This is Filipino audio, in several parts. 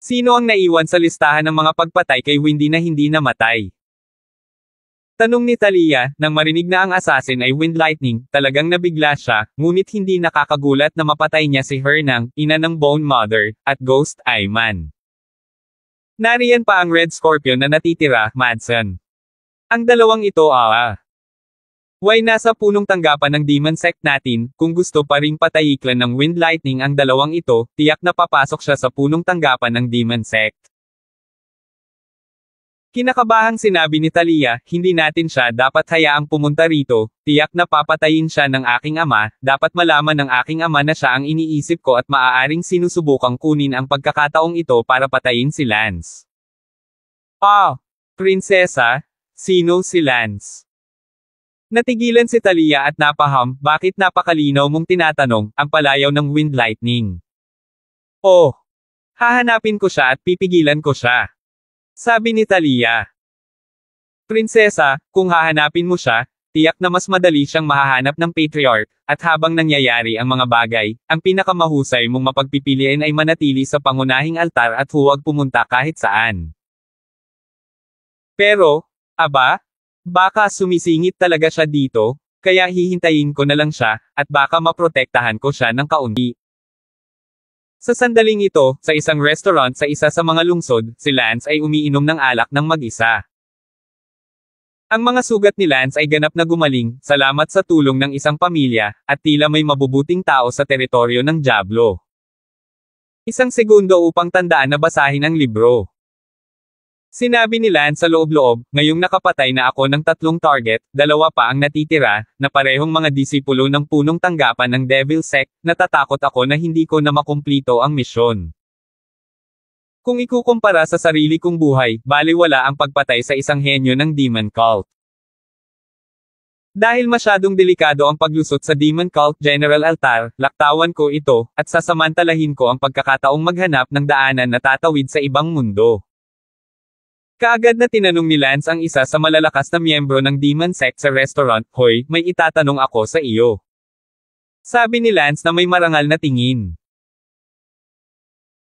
Sino ang naiwan sa listahan ng mga pagpatay kay Wendy na hindi namatay? Tanong ni Talia, nang marinig na ang assassin ay Wind Lightning, talagang nabigla siya, ngunit hindi nakakagulat na mapatay niya si Hernang, ina ng Bone Mother, at Ghost Ayman. Nariyan pa ang Red Scorpion na natitira, Madsen. Ang dalawang ito Why nasa punong tanggapan ng Demon Sect natin, kung gusto pa ring patayiklan ng Wind Lightning ang dalawang ito, tiyak na papasok siya sa punong tanggapan ng Demon Sect. Kinakabahang sinabi ni Talia, hindi natin siya dapat hayaang pumunta rito, tiyak na papatayin siya ng aking ama, dapat malaman ng aking ama na siya ang iniisip ko at maaaring sinusubukang kunin ang pagkakataong ito para patayin si Lance. Prinsesa? Sino si Lance? Natigilan si Talia at napaham, bakit napakalinaw mong tinatanong, ang palayaw ng Wind Lightning. Hahanapin ko siya at pipigilan ko siya. Sabi ni Talia. Prinsesa, kung hahanapin mo siya, tiyak na mas madali siyang mahahanap ng Patriarch, at habang nangyayari ang mga bagay, ang pinakamahusay mong mapagpipilian ay manatili sa pangunahing altar at huwag pumunta kahit saan. Pero, baka sumisingit talaga siya dito, kaya hihintayin ko na lang siya, at baka maprotektahan ko siya ng kaunti. Sa sandaling ito, sa isang restaurant sa isa sa mga lungsod, si Lance ay umiinom ng alak ng mag-isa. Ang mga sugat ni Lance ay ganap na gumaling, salamat sa tulong ng isang pamilya, at tila may mabubuting tao sa teritoryo ng Diablo. Isang segundo upang tandaan na basahin ang libro. Sinabi ni Lance sa loob-loob, ngayong nakapatay na ako ng 3 target, 2 pa ang natitira, na parehong mga disipulo ng punong tanggapan ng Devil Sect, natatakot ako na hindi ko na makumplito ang misyon. Kung ikukumpara sa sarili kong buhay, baliwala ang pagpatay sa isang henyo ng Demon Cult. Dahil masyadong delikado ang paglusot sa Demon Cult General Altar, laktawan ko ito, at sasamantalahin ko ang pagkakataong maghanap ng daanan na tatawid sa ibang mundo. Kaagad na tinanong ni Lance ang isa sa malalakas na miyembro ng Demon Sect sa restaurant, Hoy, may itatanong ako sa iyo. Sabi ni Lance na may marangal na tingin.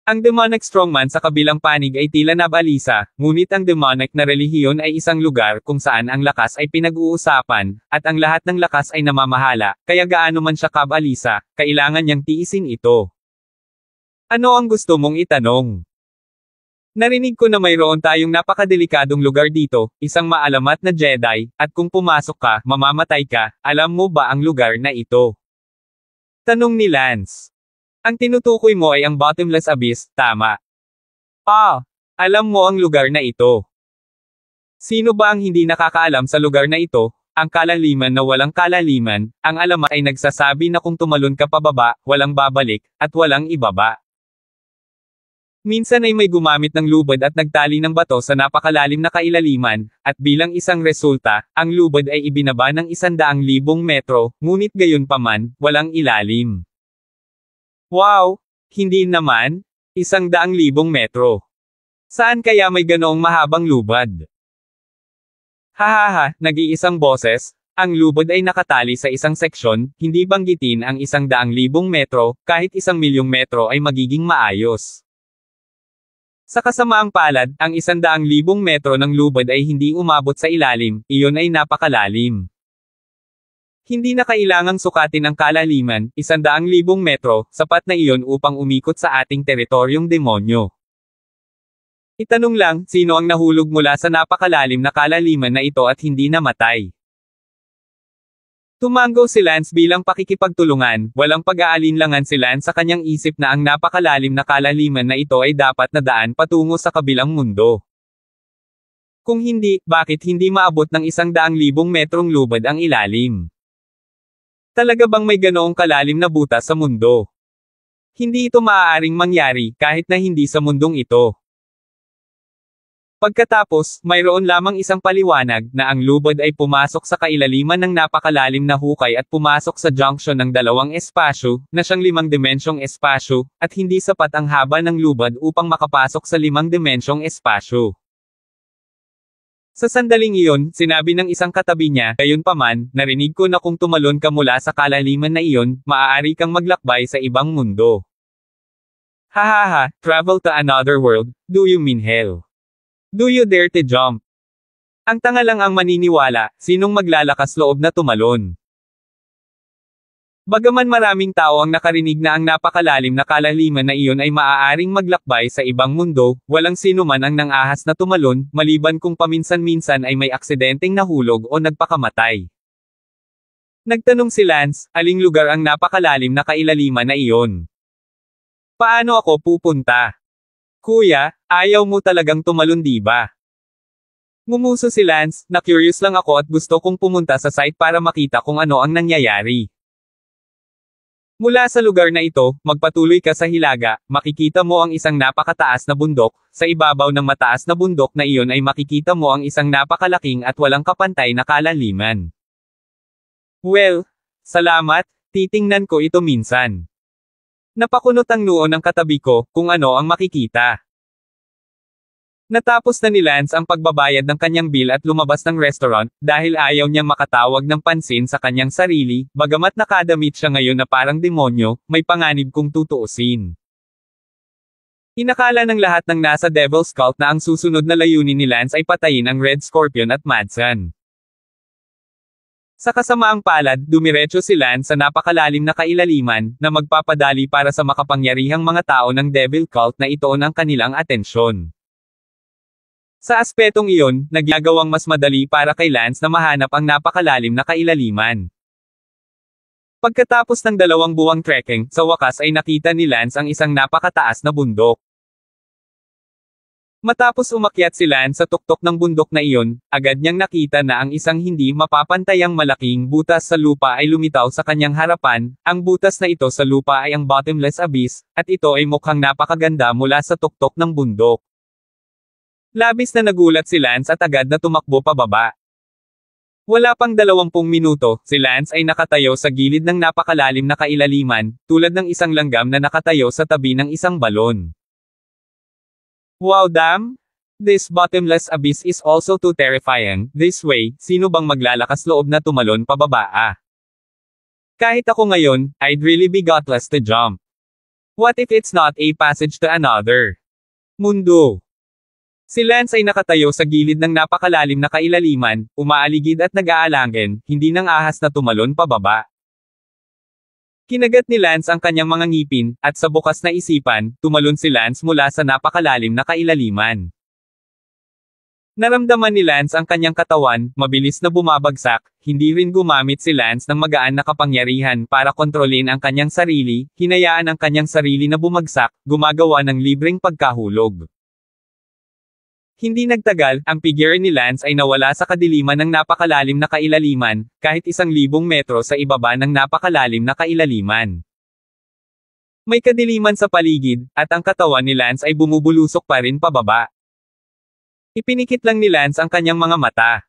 Ang demonic strongman sa kabilang panig ay tila nabalisa, ngunit ang demonic na relihiyon ay isang lugar kung saan ang lakas ay pinag-uusapan, at ang lahat ng lakas ay namamahala, kaya gaano man siya kabalisa, kailangan niyang tiisin ito. Ano ang gusto mong itanong? Narinig ko na mayroon tayong napakadelikadong lugar dito, isang maalamat na Jedi, at kung pumasok ka, mamamatay ka, alam mo ba ang lugar na ito? Tanong ni Lance. Ang tinutukoy mo ay ang Bottomless Abyss, tama? Alam mo ang lugar na ito. Sino ba ang hindi nakakaalam sa lugar na ito? Ang kalaliman na walang kalaliman, ang alamat ay nagsasabi na kung tumalon ka pababa, walang babalik, at walang ibaba. Minsan ay may gumamit ng lubad at nagtali ng bato sa napakalalim na kailaliman, at bilang isang resulta, ang lubad ay ibinaba ng 100,000 metro, ngunit gayunpaman, walang ilalim. Wow! Hindi naman? 100,000 metro. Saan kaya may ganoong mahabang lubad? Nag-iisang boses, ang lubad ay nakatali sa isang seksyon, hindi banggitin ang 100,000 metro, kahit 1,000,000 metro ay magiging maayos. Sa kasamaang palad, ang 100,000 metro ng lubad ay hindi umabot sa ilalim, iyon ay napakalalim. Hindi na kailangang sukatin ang kalaliman, 100,000 metro, sapat na iyon upang umikot sa ating teritoryong demonyo. Itanong lang, sino ang nahulog mula sa napakalalim na kalaliman na ito at hindi namatay? Tumango si Lance bilang pakikipagtulungan, walang pag-aalinlangan si Lance sa kanyang isip na ang napakalalim na kalaliman na ito ay dapat na daan patungo sa kabilang mundo. Kung hindi, bakit hindi maabot ng 100,000 metrong lubad ang ilalim? Talaga bang may ganoong kalalim na butas sa mundo? Hindi ito maaaring mangyari, kahit na hindi sa mundong ito. Pagkatapos, mayroon lamang isang paliwanag, na ang lubad ay pumasok sa kailaliman ng napakalalim na hukay at pumasok sa junction ng 2 espasyo, na siyang 5 dimensyong espasyo, at hindi sapat ang haba ng lubad upang makapasok sa 5 dimensyong espasyo. Sa sandaling iyon, sinabi ng isang katabi niya, gayunpaman, narinig ko na kung tumalon ka mula sa kalaliman na iyon, maaari kang maglakbay sa ibang mundo. Hahaha, travel to another world, do you mean hell? Do you dare to jump? Ang tanga lang ang maniniwala, sinong maglalakas loob na tumalon? Bagaman maraming tao ang nakarinig na ang napakalalim na kalaliman na iyon ay maaaring maglakbay sa ibang mundo, walang sino man ang nang-ahas na tumalon, maliban kung paminsan-minsan ay may aksidenteng nahulog o nagpakamatay. Nagtanong si Lance, aling lugar ang napakalalim na kailaliman na iyon? Paano ako pupunta? Kuya, ayaw mo talagang tumalon di ba? Ngumuso si Lance, na curious lang ako at gusto kong pumunta sa site para makita kung ano ang nangyayari. Mula sa lugar na ito, magpatuloy ka sa hilaga, makikita mo ang isang napakataas na bundok, sa ibabaw ng mataas na bundok na iyon ay makikita mo ang isang napakalaking at walang kapantay na kalaliman. Well, salamat, titingnan ko ito minsan. Napakunot ang noo ng katabi ko, kung ano ang makikita. Natapos na ni Lance ang pagbabayad ng kanyang bill at lumabas ng restaurant, dahil ayaw niyang makatawag ng pansin sa kanyang sarili, bagamat nakadamit siya ngayon na parang demonyo, may panganib kung tutuusin. Inakala ng lahat ng nasa Devil's Cult na ang susunod na layunin ni Lance ay patayin ang Red Scorpion at Madsen. Sa kasamaang palad, dumiretso si Lance sa napakalalim na kailaliman, na magpapadali para sa makapangyarihang mga tao ng Devil Cult na itoon ang kanilang atensyon. Sa aspetong iyon, nagyagawang mas madali para kay Lance na mahanap ang napakalalim na kailaliman. Pagkatapos ng 2 buwang trekking, sa wakas ay nakita ni Lance ang isang napakataas na bundok. Matapos umakyat si Lance sa tuktok ng bundok na iyon, agad niyang nakita na ang isang hindi mapapantayang malaking butas sa lupa ay lumitaw sa kanyang harapan, ang butas na ito sa lupa ay ang bottomless abyss, at ito ay mukhang napakaganda mula sa tuktok ng bundok. Labis na nagulat si Lance at agad na tumakbo pababa. Wala pang 20 minuto, si Lance ay nakatayo sa gilid ng napakalalim na kailaliman, tulad ng isang langgam na nakatayo sa tabi ng isang balon. Wow damn! This bottomless abyss is also too terrifying, this way, sino bang maglalakas loob na tumalon pababa ah? Kahit ako ngayon, I'd really be gutless to jump. What if it's not a passage to another mundo? Si Lance ay nakatayo sa gilid ng napakalalim na kailaliman, umaaligid at nag-aalangin, hindi nang ahas na tumalon pababa. Kinagat ni Lance ang kanyang mga ngipin, at sa bukas na isipan, tumalon si Lance mula sa napakalalim na kailaliman. Naramdaman ni Lance ang kanyang katawan, mabilis na bumabagsak, hindi rin gumamit si Lance ng magaan na kapangyarihan para kontrolin ang kanyang sarili, hinayaan ang kanyang sarili na bumagsak, gumagawa ng libreng pagkahulog. Hindi nagtagal, ang figure ni Lance ay nawala sa kadiliman ng napakalalim na kailaliman, kahit 1,000 metro sa ibaba ng napakalalim na kailaliman. May kadiliman sa paligid, at ang katawan ni Lance ay bumubulusok pa rin pababa. Ipinikit lang ni Lance ang kanyang mga mata.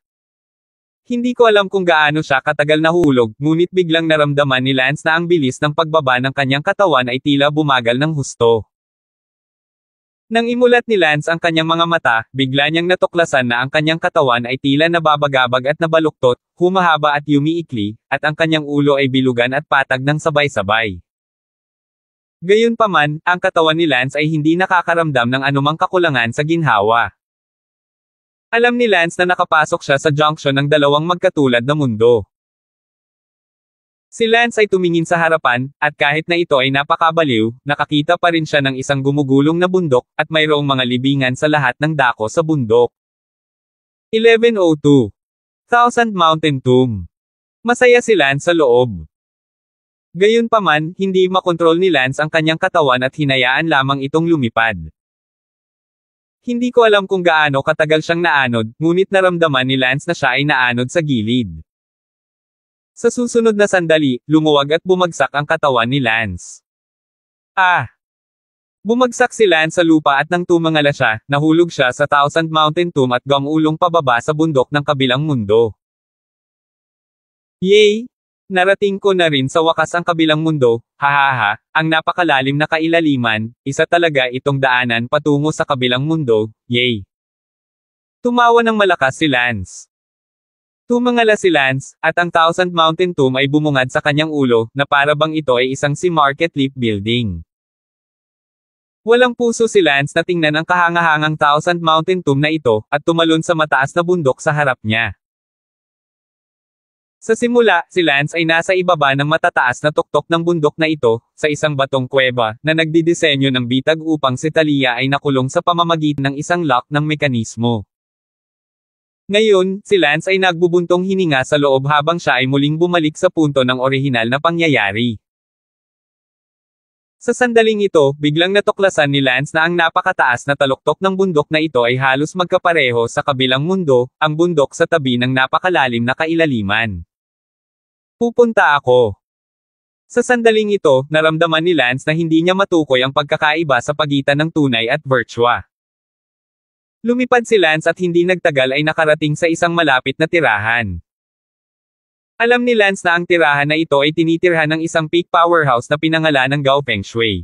Hindi ko alam kung gaano siya katagal nahulog, ngunit biglang naramdaman ni Lance na ang bilis ng pagbaba ng kanyang katawan ay tila bumagal ng husto. Nang imulat ni Lance ang kanyang mga mata, bigla niyang natuklasan na ang kanyang katawan ay tila nababagabag at nabaluktot, humahaba at yumiikli, at ang kanyang ulo ay bilugan at patag ng sabay-sabay. Gayunpaman, ang katawan ni Lance ay hindi nakakaramdam ng anumang kakulangan sa ginhawa. Alam ni Lance na nakapasok siya sa junction ng 2 magkatulad na mundo. Si Lance ay tumingin sa harapan, at kahit na ito ay napakabaliw, nakakita pa rin siya ng isang gumugulong na bundok, at mayroong mga libingan sa lahat ng dako sa bundok. 1102. Thousand Mountain Tomb. Masaya si Lance sa loob. Gayunpaman, hindi makontrol ni Lance ang kanyang katawan at hinayaan lamang itong lumipad. Hindi ko alam kung gaano katagal siyang naanod, ngunit naramdaman ni Lance na siya ay naanod sa gilid. Sa susunod na sandali, lumuwag at bumagsak ang katawan ni Lance. Bumagsak si Lance sa lupa at nang tumangala siya, nahulog siya sa Thousand Mountain Tomb at gumulong pababa sa bundok ng kabilang mundo. Yay! Narating ko na rin sa wakas ang kabilang mundo, hahaha, ang napakalalim na kailaliman, isa talaga itong daanan patungo sa kabilang mundo, yay! Tumawa ng malakas si Lance. Tumangala si Lance, at ang Thousand Mountain Tomb ay bumungad sa kanyang ulo, na para bang ito ay isang si Market Leap Building. Walang puso si Lance na tingnan ang kahangahangang Thousand Mountain Tomb na ito, at tumalon sa mataas na bundok sa harap niya. Sa simula, si Lance ay nasa ibaba ng matataas na tuktok ng bundok na ito, sa isang batong kuweba, na nagdidisenyo ng bitag upang si Talia ay nakulong sa pamamagitan ng isang lock ng mekanismo. Ngayon, si Lance ay nagbubuntong hininga sa loob habang siya ay muling bumalik sa punto ng orihinal na pangyayari. Sa sandaling ito, biglang natuklasan ni Lance na ang napakataas na taluktok ng bundok na ito ay halos magkapareho sa kabilang mundo, ang bundok sa tabi ng napakalalim na kailaliman. Pupunta ako. Sa sandaling ito, naramdaman ni Lance na hindi niya matukoy ang pagkakaiba sa pagitan ng tunay at virtua. Lumipad si Lance at hindi nagtagal ay nakarating sa isang malapit na tirahan. Alam ni Lance na ang tirahan na ito ay tinitirhan ng isang peak powerhouse na pinangalan ng Gao Fengshui.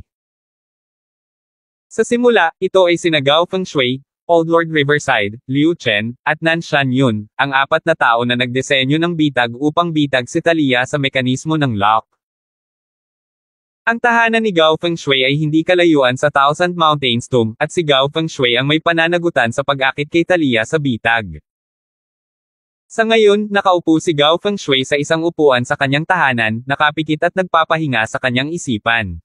Sa simula, ito ay sina Gao Fengshui, Old Lord Riverside, Liu Chen, at Nan Shan-yun, ang apat na tao na nagdisenyo ng bitag upang bitag si Talia sa mekanismo ng lock. Ang tahanan ni Gao Fengshui ay hindi kalayuan sa Thousand Mountains Tomb, at si Gao Fengshui ang may pananagutan sa pag-akit kay Talia sa bitag. Sa ngayon, nakaupo si Gao Fengshui sa isang upuan sa kanyang tahanan, nakapikit at nagpapahinga sa kanyang isipan.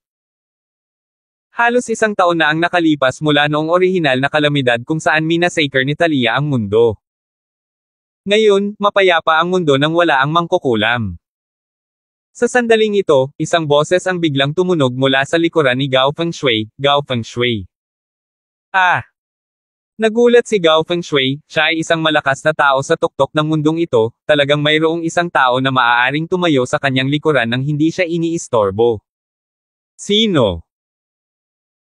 Halos isang taon na ang nakalipas mula noong orihinal na kalamidad kung saan minasacre ni Talia ang mundo. Ngayon, mapayapa ang mundo nang wala ang mangkukulam. Sa sandaling ito, isang boses ang biglang tumunog mula sa likuran ni Gao Fengshui, Gao Fengshui. Ah! Nagulat si Gao Fengshui, siya ay isang malakas na tao sa tuktok ng mundong ito, talagang mayroong isang tao na maaaring tumayo sa kanyang likuran nang hindi siya iniistorbo. Sino?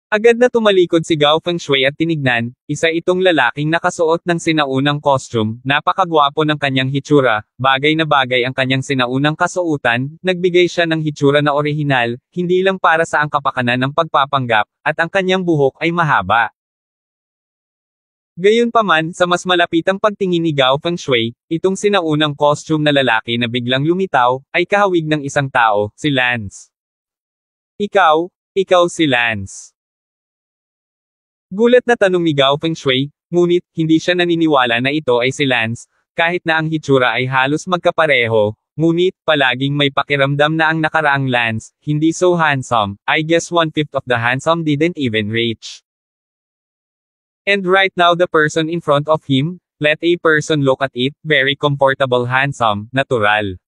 Agad na tumalikod si Gao Fengshui at tinignan, isa itong lalaking nakasuot ng sinaunang costume, napakagwapo ng kanyang hitsura, bagay na bagay ang kanyang sinaunang kasuotan, nagbigay siya ng hitsura na orihinal, hindi lang para sa ang kapakanan ng pagpapanggap, at ang kanyang buhok ay mahaba. Gayunpaman, sa mas malapitang pagtingin ni Gao Fengshui, itong sinaunang costume na lalaki na biglang lumitaw, ay kahawig ng isang tao, si Lance. Ikaw si Lance. Gulat na tanong ni Gao Fengshui, ngunit, hindi siya naniniwala na ito ay si Lance, kahit na ang hitsura ay halos magkapareho, ngunit, palaging may pakiramdam na ang nakaraang Lance, hindi so handsome, I guess 1/5 of the handsome didn't even reach. And right now the person in front of him, let a person look at it, very comfortable handsome, natural.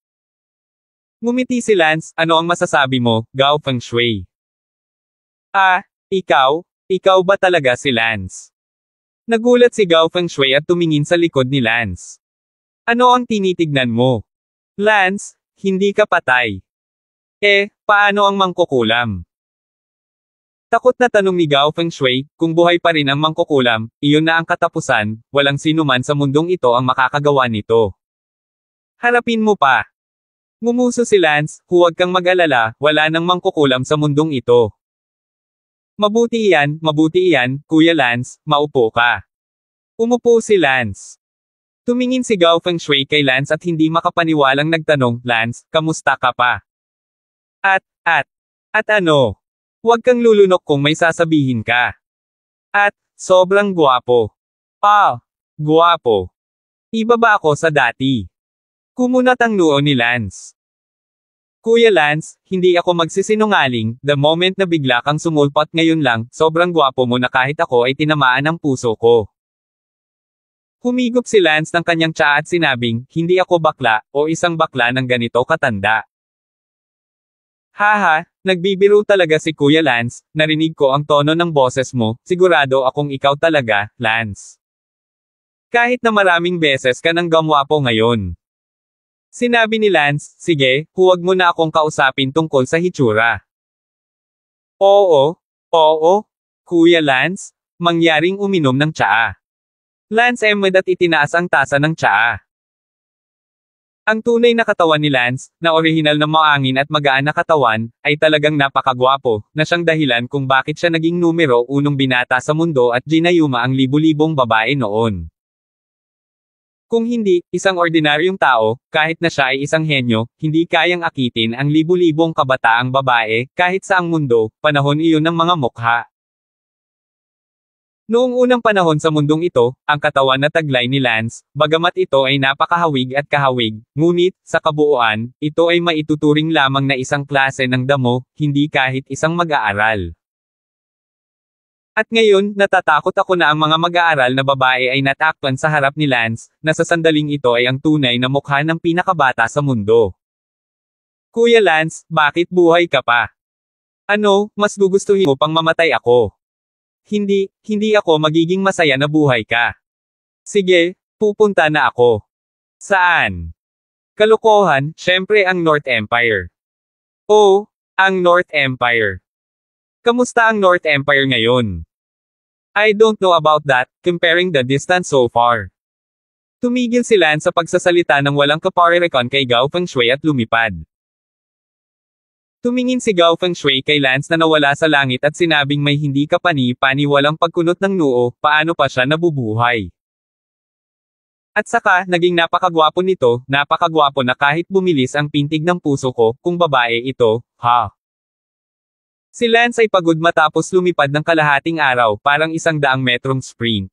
Ngumiti si Lance, ano ang masasabi mo, Gao Fengshui? Ah, ikaw ba talaga si Lance? Nagulat si Gao Fengshui at tumingin sa likod ni Lance. Ano ang tinitignan mo? Lance, hindi ka patay. Paano ang mangkukulam? Takot na tanong ni Gao Fengshui, kung buhay pa rin ang mangkukulam, iyon na ang katapusan, walang sino man sa mundong ito ang makakagawa nito. Harapin mo pa. Ngumuso si Lance, huwag kang mag-alala, wala nang mangkukulam sa mundong ito. Mabuti iyan, Kuya Lance, maupo ka. Umupo si Lance. Tumingin si Gao Fengshui kay Lance at hindi makapaniwalang nagtanong, Lance, kamusta ka pa? At ano? Huwag kang lulunok kung may sasabihin ka. At, sobrang gwapo. Gwapo. Iba ba ako sa dati? Kumunat ang noo ni Lance. Kuya Lance, hindi ako magsisinungaling, the moment na bigla kang sumulpot ngayon lang, sobrang gwapo mo na kahit ako ay tinamaan ng puso ko. Humigop si Lance ng kanyang tsaa at sinabing, hindi ako bakla, o isang bakla ng ganito katanda. Haha, nagbibiro talaga si Kuya Lance, narinig ko ang tono ng boses mo, sigurado akong ikaw talaga, Lance. Kahit na maraming beses ka nang gamwapo ngayon. Sinabi ni Lance, sige, huwag mo na akong kausapin tungkol sa hitsura. Oo, Kuya Lance, mangyaring uminom ng tsaa. Lance emed at itinaas ang tasa ng tsaa. Ang tunay na katawan ni Lance, na orihinal na maangin at magaan na katawan, ay talagang napakagwapo, na siyang dahilan kung bakit siya naging numero 1 binata sa mundo at ginayuma ang libu-libong babae noon. Kung hindi, isang ordinaryong tao, kahit na siya ay isang henyo, hindi kayang akitin ang libu-libong kabataang babae, kahit saang mundo, panahon iyon ng mga mukha. Noong unang panahon sa mundong ito, ang katawan na taglay ni Lance, bagamat ito ay napakahawig at kahawig, ngunit, sa kabuuan, ito ay maituturing lamang na isang klase ng damo, hindi kahit isang mag-aaral. At ngayon, natatakot ako na ang mga mag-aaral na babae ay natakpan sa harap ni Lance, na sa sandaling ito ay ang tunay na mukha ng pinakabata sa mundo. Kuya Lance, bakit buhay ka pa? Ano, mas gugustuhin mo pang mamatay ako? Hindi ako magiging masaya na buhay ka. Sige, pupunta na ako. Saan? Kalokohan, syempre ang North Empire. Oh, ang North Empire. Kamusta ang North Empire ngayon? I don't know about that, comparing the distance so far. Tumigil si Lance sa pagsasalita ng walang kaparerekon kay Gao Fengshui at lumipad. Tumingin si Gao Fengshui kay Lance na nawala sa langit at sinabing may hindi kapani-pani walang pagkunot ng noo, paano pa siya nabubuhay. At saka, naging napakagwapo nito, napakagwapo na kahit bumilis ang pintig ng puso ko, kung babae ito, ha. Si Lance ay pagod matapos lumipad ng kalahating araw, parang 100 metrong sprint.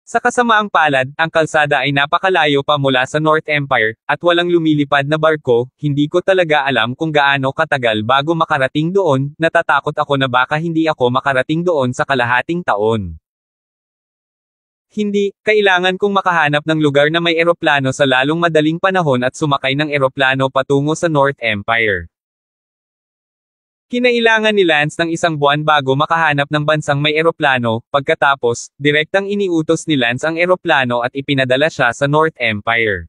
Sa kasamaang palad, ang kalsada ay napakalayo pa mula sa North Empire, at walang lumilipad na barko, hindi ko talaga alam kung gaano katagal bago makarating doon, natatakot ako na baka hindi ako makarating doon sa kalahating taon. Hindi, kailangan kong makahanap ng lugar na may eroplano sa lalong madaling panahon at sumakay ng eroplano patungo sa North Empire. Kinailangan ni Lance ng 1 buwan bago makahanap ng bansang may eroplano, pagkatapos, direktang iniutos ni Lance ang eroplano at ipinadala siya sa North Empire.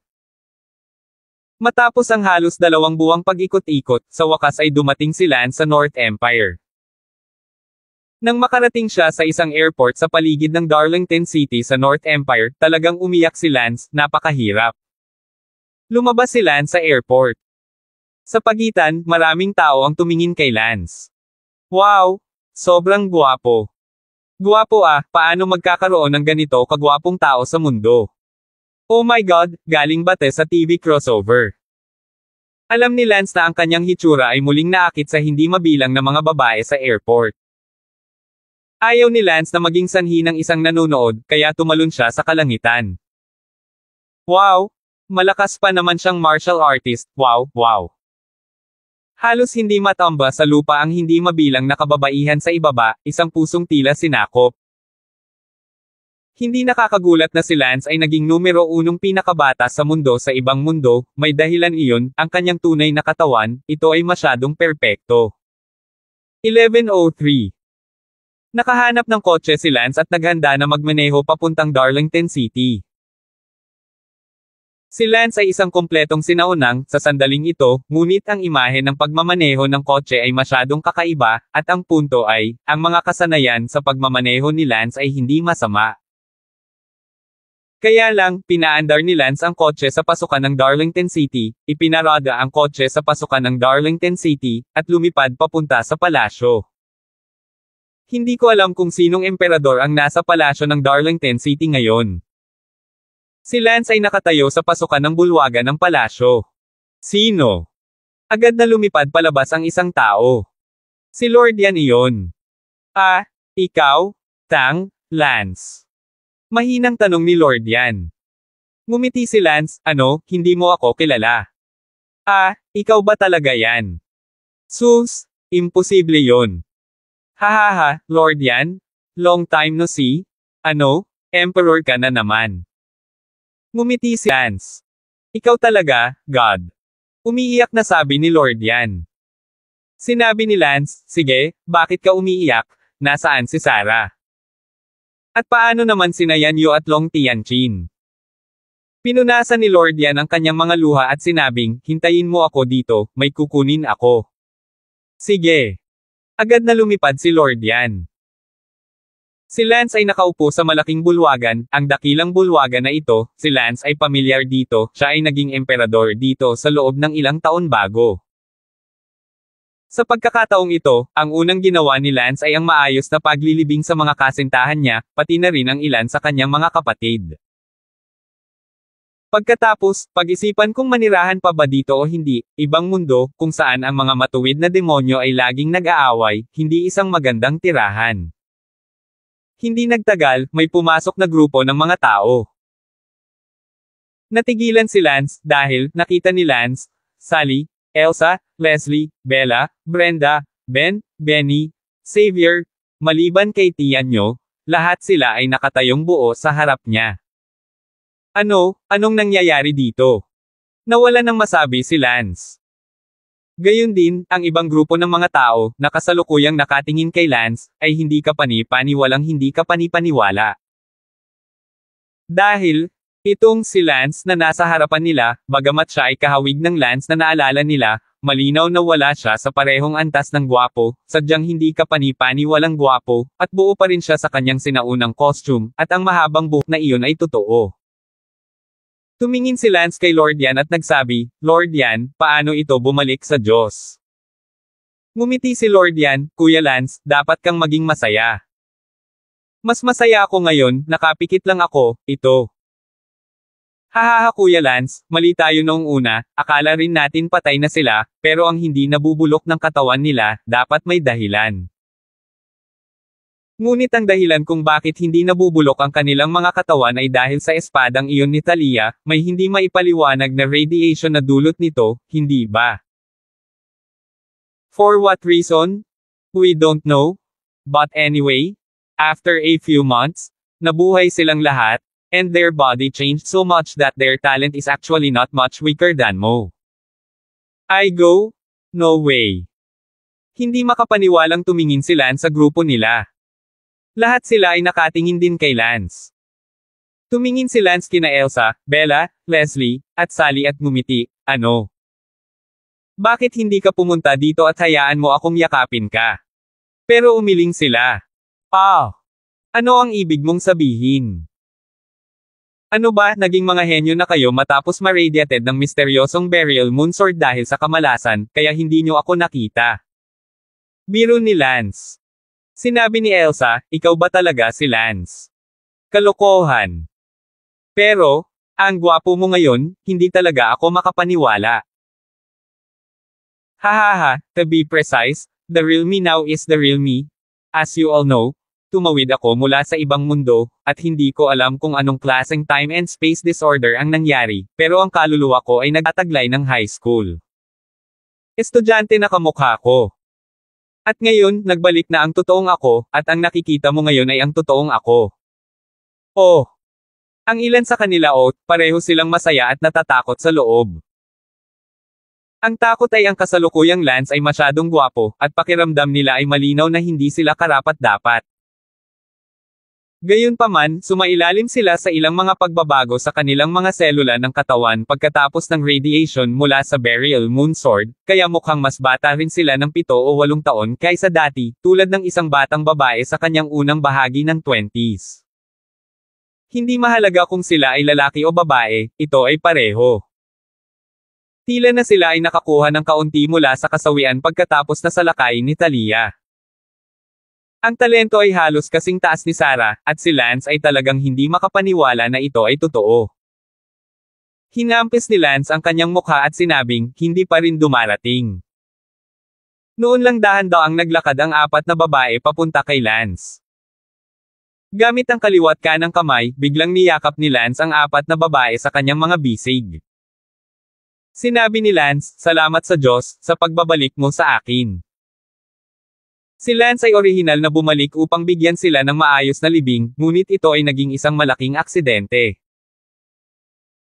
Matapos ang halos 2 buwang pag-ikot-ikot, sa wakas ay dumating si Lance sa North Empire. Nang makarating siya sa isang airport sa paligid ng Darlington City sa North Empire, talagang umiyak si Lance, napakahirap. Lumabas si Lance sa airport. Sa pagitan, maraming tao ang tumingin kay Lance. Wow! Sobrang gwapo. Gwapo paano magkakaroon ng ganito kagwapong tao sa mundo? Oh my God, galing ba sa TV crossover? Alam ni Lance na ang kanyang hitsura ay muling naakit sa hindi mabilang na mga babae sa airport. Ayaw ni Lance na maging sanhi ng isang nanonood, kaya tumalon siya sa kalangitan. Wow! Malakas pa naman siyang martial artist, wow, wow. Halos hindi matamba sa lupa ang hindi mabilang na kababaihan sa ibaba, isang pusong tila sinakop. Hindi nakakagulat na si Lance ay naging numero 1 pinakabata sa mundo sa ibang mundo, may dahilan iyon, ang kanyang tunay na katawan, ito ay masyadong perpekto. 11:03. Nakahanap ng kotse si Lance at naghanda na magmaneho papuntang Darlington City. Si Lance ay isang kompletong sinaunang, sa sandaling ito, ngunit ang imahe ng pagmamaneho ng kotse ay masyadong kakaiba, at ang punto ay, ang mga kasanayan sa pagmamaneho ni Lance ay hindi masama. Kaya lang, pinaandar ni Lance ang kotse sa pasukan ng Darlington City, ipinarada ang kotse sa pasukan ng Darlington City, at lumipad papunta sa palasyo. Hindi ko alam kung sinong emperador ang nasa palasyo ng Darlington City ngayon. Si Lance ay nakatayo sa pasukan ng bulwagan ng palasyo. Sino? Agad na lumipad palabas ang isang tao. Si Lord Yan iyon. Ikaw? Lance. Mahinang tanong ni Lord Yan. Ngumiti si Lance, hindi mo ako kilala. Ikaw ba talaga yan? Sus, imposible yon. Hahaha, Lord Yan? Long time no see? Emperor ka na naman. Ngumiti si Lance. Ikaw talaga, God. Umiiyak na sabi ni Lord Yan. Sinabi ni Lance, sige, bakit ka umiiyak? Nasaan si Sarah? At paano naman sina Yan Yu at Long Tianqin? Pinunasan ni Lord Yan ang kanyang mga luha at sinabing, hintayin mo ako dito, may kukunin ako. Sige. Agad na lumipad si Lord Yan. Si Lance ay nakaupo sa malaking bulwagan, ang dakilang bulwagan na ito, si Lance ay pamilyar dito, siya ay naging emperador dito sa loob ng ilang taon bago. Sa pagkakataong ito, ang unang ginawa ni Lance ay ang maayos na paglilibing sa mga kasintahan niya, pati na rin ang ilan sa kanyang mga kapatid. Pagkatapos, pag-isipan kung manirahan pa ba dito o hindi, ibang mundo, kung saan ang mga matuwid na demonyo ay laging nag-aaway, hindi isang magandang tirahan. Hindi nagtagal, may pumasok na grupo ng mga tao. Natigilan si Lance, dahil, nakita ni Lance, Sally, Elsa, Leslie, Bella, Brenda, Ben, Benny, Xavier, maliban kay tiyan nyo, lahat sila ay nakatayong buo sa harap niya. Anong nangyayari dito? Nawala ng masabi si Lance. Gayun din, ang ibang grupo ng mga tao, na kasalukuyang nakatingin kay Lance, ay hindi kapani-paniwala. Dahil, itong si Lance na nasa harapan nila, bagamat siya ay kahawig ng Lance na naalala nila, malinaw na wala siya sa parehong antas ng gwapo, sadyang hindi kapani-paniwalang gwapo, at buo pa rin siya sa kanyang sinaunang costume, at ang mahabang buhok na iyon ay totoo. Tumingin si Lance kay Lord Yan at nagsabi, Lord Yan, paano ito bumalik sa Diyos? Ngumiti si Lord Yan, Kuya Lance, dapat kang maging masaya. Mas masaya ako ngayon, nakapikit lang ako, ito. Hahaha Kuya Lance, mali tayo noong una, akala rin natin patay na sila, pero ang hindi nabubulok ng katawan nila, dapat may dahilan. Ngunit ang dahilan kung bakit hindi nabubulok ang kanilang mga katawan ay dahil sa espadang iyon ni Talia, may hindi maipaliwanag na radiation na dulot nito, hindi ba? For what reason? We don't know. But anyway, after a few months, nabuhay silang lahat, and their body changed so much that their talent is actually not much weaker than Mo. I go? No way. Hindi makapaniwalang tumingin si Lance sa grupo nila. Lahat sila ay nakatingin din kay Lance. Tumingin si Lance kina Elsa, Bella, Leslie, at Sally at ngumiti, ano? Bakit hindi ka pumunta dito at hayaan mo akong yakapin ka? Pero umiling sila. Ano ang ibig mong sabihin? Ano ba, naging mga henyo na kayo matapos ma-radiated ng misteryosong Beryl Moonsword dahil sa kamalasan, kaya hindi nyo ako nakita? Biro ni Lance. Sinabi ni Elsa, ikaw ba talaga si Lance? Kalokohan. Pero, ang gwapo mo ngayon, hindi talaga ako makapaniwala. Hahaha, to be precise, the real me now is the real me. As you all know, tumawid ako mula sa ibang mundo, at hindi ko alam kung anong klaseng time and space disorder ang nangyari, pero ang kaluluwa ko ay nagtataglay ng high school. Estudyante na kamukha ko. At ngayon, nagbalik na ang totoong ako, at ang nakikita mo ngayon ay ang totoong ako. Ang ilan sa kanila pareho silang masaya at natatakot sa loob. Ang takot ay ang kasalukuyang Lance ay masyadong gwapo, at pakiramdam nila ay malinaw na hindi sila karapat-dapat. Gayunpaman, sumailalim sila sa ilang mga pagbabago sa kanilang mga selula ng katawan pagkatapos ng radiation mula sa Beryl Moonsword, kaya mukhang mas bata rin sila ng 7 o 8 taon kaysa dati, tulad ng isang batang babae sa kanyang unang bahagi ng 20s. Hindi mahalaga kung sila ay lalaki o babae, ito ay pareho. Tila na sila ay nakakuha ng kaunti mula sa kasawian pagkatapos na salakay ni Talia. Ang talento ay halos kasing taas ni Sarah, at si Lance ay talagang hindi makapaniwala na ito ay totoo. Hinampis ni Lance ang kanyang mukha at sinabing, hindi pa rin dumarating. Noon lang dahan-daang naglakad ang 4 na babae papunta kay Lance. Gamit ang kaliwat kanang kamay, biglang niyakap ni Lance ang 4 na babae sa kanyang mga bisig. Sinabi ni Lance, salamat sa Diyos, sa pagbabalik mo sa akin. Si Lance ay orihinal na bumalik upang bigyan sila ng maayos na libing, ngunit ito ay naging isang malaking aksidente.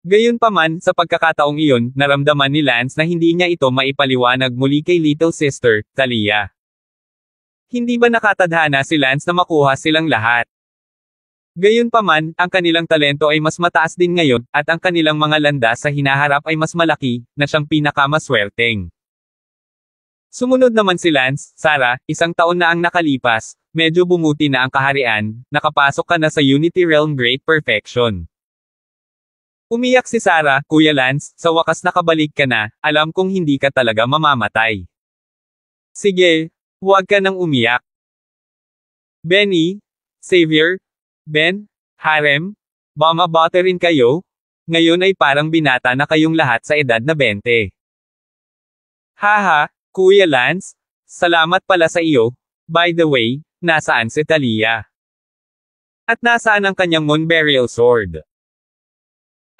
Gayunpaman, sa pagkakataong iyon, naramdaman ni Lance na hindi niya ito maipaliwanag muli kay little sister, Talia. Hindi ba nakatadhana si Lance na makuha silang lahat? Gayunpaman, ang kanilang talento ay mas mataas din ngayon, at ang kanilang mga landas sa hinaharap ay mas malaki, na siyang pinakamaswerteng. Sumunod naman si Lance, Sarah, 1 taon na ang nakalipas, medyo bumuti na ang kaharian, nakapasok ka na sa Unity Realm Great Perfection. Umiyak si Sarah, Kuya Lance, sa wakas nakabalik ka na, alam kong hindi ka talaga mamamatay. Sige, huwag ka nang umiyak. Benny, Xavier, Ben, Harem, mamabote rin kayo? Ngayon ay parang binata na kayong lahat sa edad na 20. Haha, Kuya Lance, salamat pala sa iyo. By the way, nasaan si Talia? At nasaan ang kanyang Moon Burial Sword?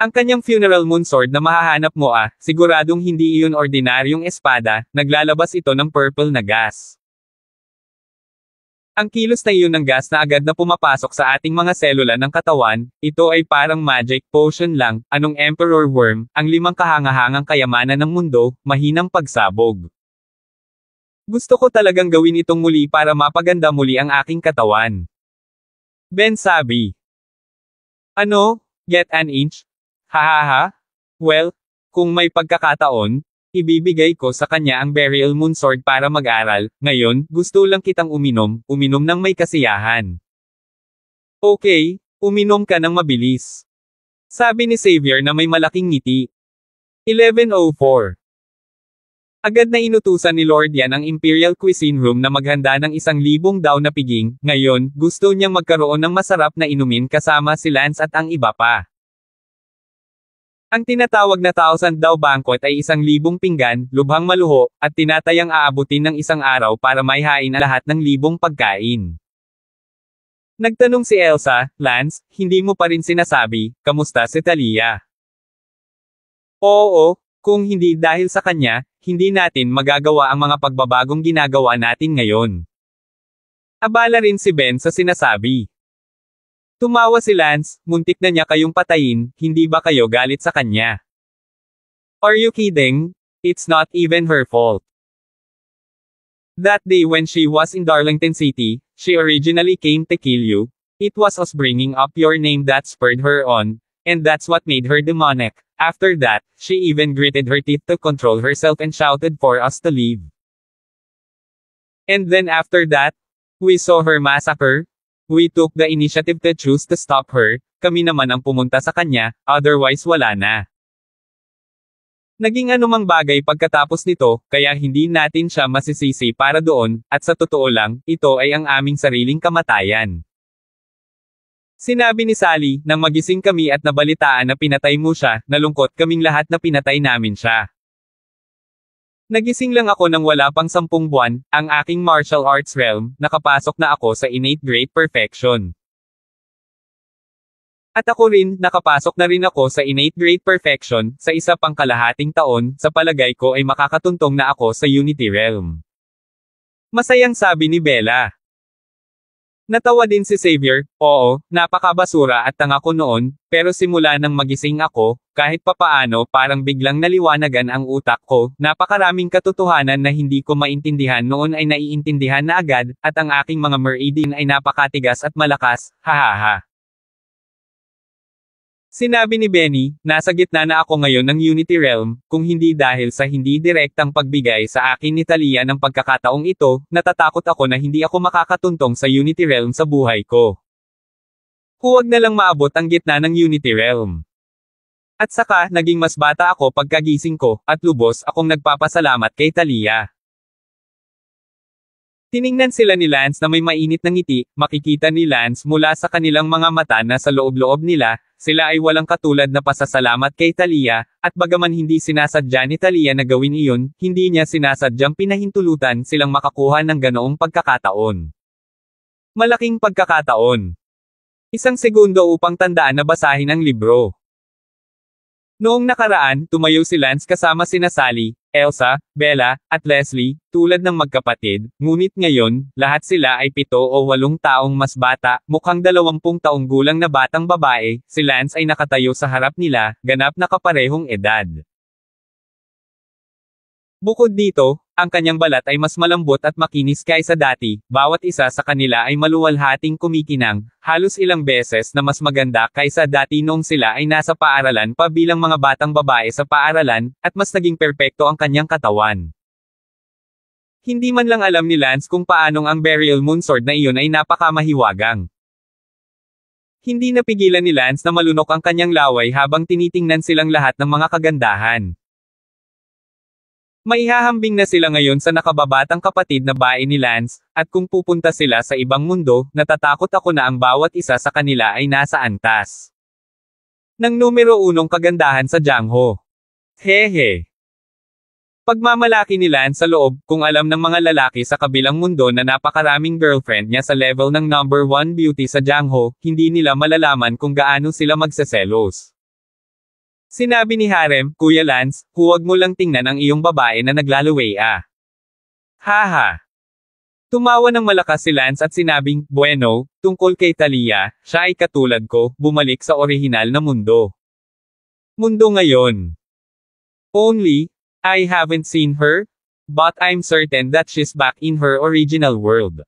Ang kanyang Funeral Moon Sword na mahahanap mo siguradong hindi iyon ordinaryong espada, naglalabas ito ng purple na gas. Ang kilos na iyon ng gas na agad na pumapasok sa ating mga selula ng katawan, ito ay parang magic potion lang, anong Emperor Worm, ang 5 kahangahangang kayamanan ng mundo, mahinang pagsabog. Gusto ko talagang gawin itong muli para mapaganda muli ang aking katawan. Ben sabi. Ano? Get an inch? Hahaha? Well, kung may pagkakataon, ibibigay ko sa kanya ang Burial Moon Sword para mag-aral, ngayon, gusto lang kitang uminom ng may kasiyahan. Okay, uminom ka ng mabilis. Sabi ni Xavier na may malaking ngiti. 11:04. Agad na inutusan ni Lord Yan ang Imperial Cuisine Room na maghanda ng 1,000 daw na piging, ngayon, gusto niyang magkaroon ng masarap na inumin kasama si Lance at ang iba pa. Ang tinatawag na 1,000 daw banquet ay 1,000 pinggan, lubhang maluho, at tinatayang aabutin ng isang araw para maihain ang lahat ng 1,000 pagkain. Nagtanong si Elsa, Lance, hindi mo pa rin sinasabi, kamusta si Talia? Oo, kung hindi dahil sa kanya, hindi natin magagawa ang mga pagbabagong ginagawa natin ngayon. Abala rin si Ben sa sinasabi. Tumawa si Lance, muntik na niya kayong patayin, hindi ba kayo galit sa kanya? Are you kidding? It's not even her fault. That day when she was in Darlington City, she originally came to kill you. It was us bringing up your name that spurred her on, and that's what made her demonic. After that, she even gritted her teeth to control herself and shouted for us to leave. And then after that, we saw her massacre. We took the initiative to choose to stop her, kami naman ang pumunta sa kanya, otherwise wala na. Naging anumang bagay pagkatapos nito, kaya hindi natin siya masisisi para doon, at sa totoo lang, ito ay ang aming sariling kamatayan. Sinabi ni Sally, nang magising kami at nabalitaan na pinatay mo siya, nalungkot kaming lahat na pinatay namin siya. Nagising lang ako nang wala pang 10 buwan, ang aking martial arts realm, nakapasok na ako sa innate great perfection. At ako rin, nakapasok na rin ako sa innate great perfection, sa isa pang kalahating taon, sa palagay ko ay makakatuntong na ako sa Unity Realm. Masayang sabi ni Bella. Natawa din si Xavier, oo, napakabasura at tanga ko noon, pero simula nang magising ako, kahit papaano parang biglang naliwanagan ang utak ko, napakaraming katotohanan na hindi ko maintindihan noon ay naiintindihan na agad, at ang aking mga meridian ay napakatigas at malakas, hahaha. Sinabi ni Benny, nasa gitna na ako ngayon ng Unity Realm, kung hindi dahil sa hindi direktang pagbigay sa akin ni Talia ng pagkakataong ito, natatakot ako na hindi ako makakatuntong sa Unity Realm sa buhay ko. Huwag na lang maabot ang gitna ng Unity Realm. At saka, naging mas bata ako pagkagising ko, at lubos akong nagpapasalamat kay Talia. Tiningnan sila ni Lance na may mainit na ngiti, makikita ni Lance mula sa kanilang mga mata na sa loob-loob nila, sila ay walang katulad na pasasalamat kay Talia, at bagaman hindi sinasadya ni Talia na gawin iyon, hindi niya sinasadyang pinahintulutan silang makakuha ng ganoong pagkakataon. Malaking pagkakataon. 1 segundo upang tandaan na basahin ang libro. Noong nakaraan, tumayo si Lance kasama sina Sally, Elsa, Bella, at Leslie, tulad ng magkapatid, ngunit ngayon, lahat sila ay 7 o 8 taong mas bata, mukhang 20 taong gulang na batang babae, si Lance ay nakatayo sa harap nila, ganap na kaparehong edad. Bukod dito, ang kanyang balat ay mas malambot at makinis kaysa dati, bawat isa sa kanila ay maluwalhating kumikinang, halos ilang beses na mas maganda kaysa dati noong sila ay nasa paaralan pa bilang mga batang babae sa paaralan, at mas naging perpekto ang kanyang katawan. Hindi man lang alam ni Lance kung paanong ang Burial Moon Sword na iyon ay napakamahiwagang. Hindi napigilan ni Lance na malunok ang kanyang laway habang tinitingnan silang lahat ng mga kagandahan. Maihahambing na sila ngayon sa nakababatang kapatid na bae ni Lance, at kung pupunta sila sa ibang mundo, natatakot ako na ang bawat isa sa kanila ay nasa antas ng numero 1 kagandahan sa Jiangho. Hehe. Pagmamalaki ni Lance sa loob, kung alam ng mga lalaki sa kabilang mundo na napakaraming girlfriend niya sa level ng number 1 beauty sa Jiangho, hindi nila malalaman kung gaano sila magseselos. Sinabi ni Harem, Kuya Lance, huwag mo lang tingnan ang iyong babae na naglalaway ah. Haha. Tumawa ng malakas si Lance at sinabing, Bueno, tungkol kay Talia, siya ay katulad ko, bumalik sa orihinal na mundo. Mundo ngayon. Only, I haven't seen her, but I'm certain that she's back in her original world.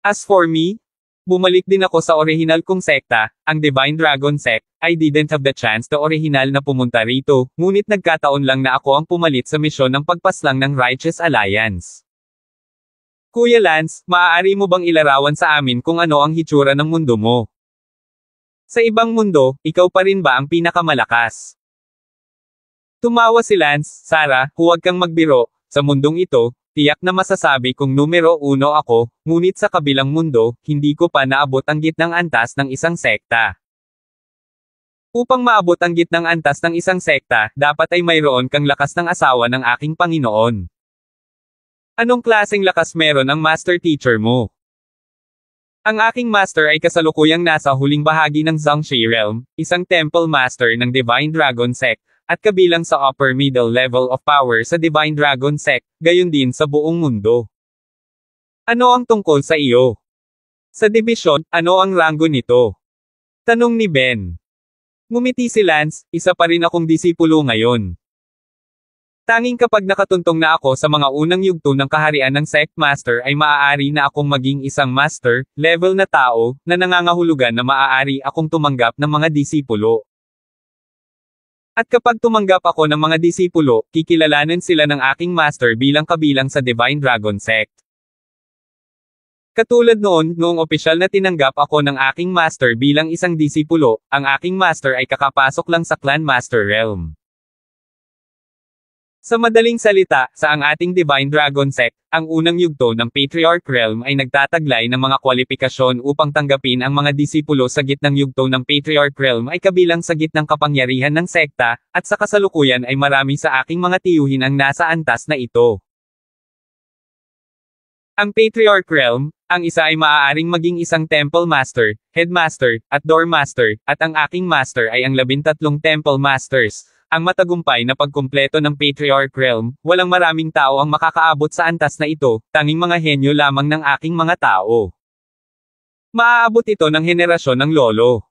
As for me, bumalik din ako sa orihinal kong sekta, ang Divine Dragon Sect. I didn't have the chance to orihinal na pumunta rito, ngunit nagkataon lang na ako ang pumalit sa misyon ng pagpaslang ng Righteous Alliance. Kuya Lance, maaari mo bang ilarawan sa amin kung ano ang hitsura ng mundo mo? Sa ibang mundo, ikaw pa rin ba ang pinakamalakas? Tumawa si Lance, Sarah, huwag kang magbiro, sa mundong ito, tiyak na masasabi kong numero 1 ako, ngunit sa kabilang mundo, hindi ko pa naabot ang gitnang antas ng isang sekta. Upang maabot ang gitnang antas ng isang sekta, dapat ay mayroon kang lakas ng asawa ng aking Panginoon. Anong klaseng lakas meron ang master teacher mo? Ang aking master ay kasalukuyang nasa huling bahagi ng Zhangxi Realm, isang temple master ng Divine Dragon Sect, at kabilang sa upper middle level of power sa Divine Dragon Sect, gayon din sa buong mundo. Ano ang tungkol sa iyo? Sa dibisyon, ano ang ranggo nito? Tanong ni Ben. Ngumiti si Lance, isa pa rin akong disipulo ngayon. Tanging kapag nakatuntong na ako sa mga unang yugto ng kaharian ng Sect Master ay maaari na akong maging isang master, level na tao, na nangangahulugan na maaari akong tumanggap ng mga disipulo. At kapag tumanggap ako ng mga disipulo, kikilalanin sila ng aking master bilang kabilang sa Divine Dragon Sect. Katulad noon, noong opisyal na tinanggap ako ng aking master bilang isang disipulo, ang aking master ay kakapasok lang sa Clan Master Realm. Sa madaling salita, sa ang ating Divine Dragon Sect, ang unang yugto ng Patriarch Realm ay nagtataglay ng mga kwalifikasyon upang tanggapin ang mga disipulo sa gitnang yugto ng Patriarch Realm ay kabilang sa gitnang kapangyarihan ng sekta, at sa kasalukuyan ay marami sa aking mga tiyuhin ang nasa antas na ito. Ang Patriarch Realm, ang isa ay maaaring maging isang Temple Master, Headmaster, at Door Master, at ang aking Master ay ang 13 Temple Masters. Ang matagumpay na pagkumpleto ng Patriarch Realm, walang maraming tao ang makakaabot sa antas na ito, tanging mga henyo lamang ng aking mga tao. Maaabot ito ng henerasyon ng lolo.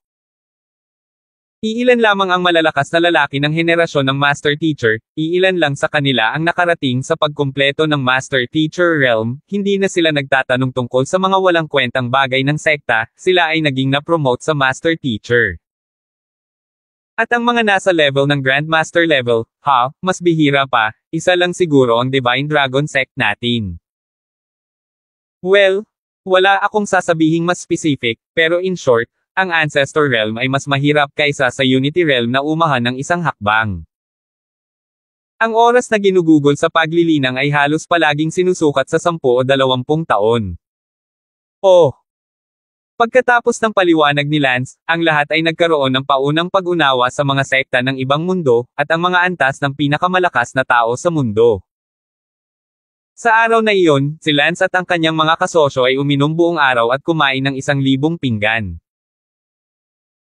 Iilan lamang ang malalakas na lalaki ng henerasyon ng Master Teacher, iilan lang sa kanila ang nakarating sa pagkumpleto ng Master Teacher Realm, hindi na sila nagtatanong tungkol sa mga walang kwentang bagay ng sekta, sila ay naging na-promote sa Master Teacher. At ang mga nasa level ng Grandmaster level, mas bihira pa, isa lang siguro ang Divine Dragon Sect natin. Well, wala akong sasabihing mas specific, pero in short, ang Ancestor Realm ay mas mahirap kaysa sa Unity Realm na umahan ng isang hakbang. Ang oras na ginugugol sa paglilinang ay halos palaging sinusukat sa 10 o 20 taon. Oh! Pagkatapos ng paliwanag ni Lance, ang lahat ay nagkaroon ng paunang pag-unawa sa mga sekta ng ibang mundo, at ang mga antas ng pinakamalakas na tao sa mundo. Sa araw na iyon, si Lance at ang kanyang mga kasosyo ay uminom buong araw at kumain ng 1,000 pinggan.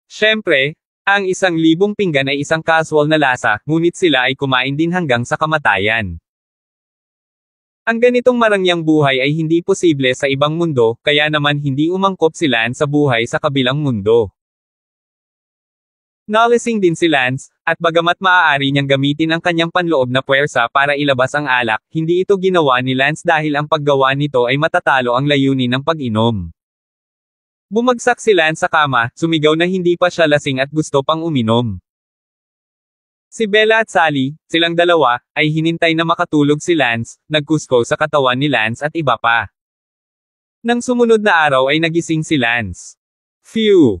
Siyempre, ang 1,000 pinggan ay isang casual na lasa, ngunit sila ay kumain din hanggang sa kamatayan. Ang ganitong marangyang buhay ay hindi posible sa ibang mundo, kaya naman hindi umangkop si Lance sa buhay sa kabilang mundo. Nalasing din si Lance, at bagamat maaari niyang gamitin ang kanyang panloob na puwersa para ilabas ang alak, hindi ito ginawa ni Lance dahil ang paggawa nito ay matatalo ang layunin ng pag-inom. Bumagsak si Lance sa kama, sumigaw na hindi pa siya lasing at gusto pang uminom. Si Bella at Sally, silang dalawa, ay hinintay na makatulog si Lance, nagkusko sa katawan ni Lance at iba pa. Nang sumunod na araw ay nagising si Lance. Phew!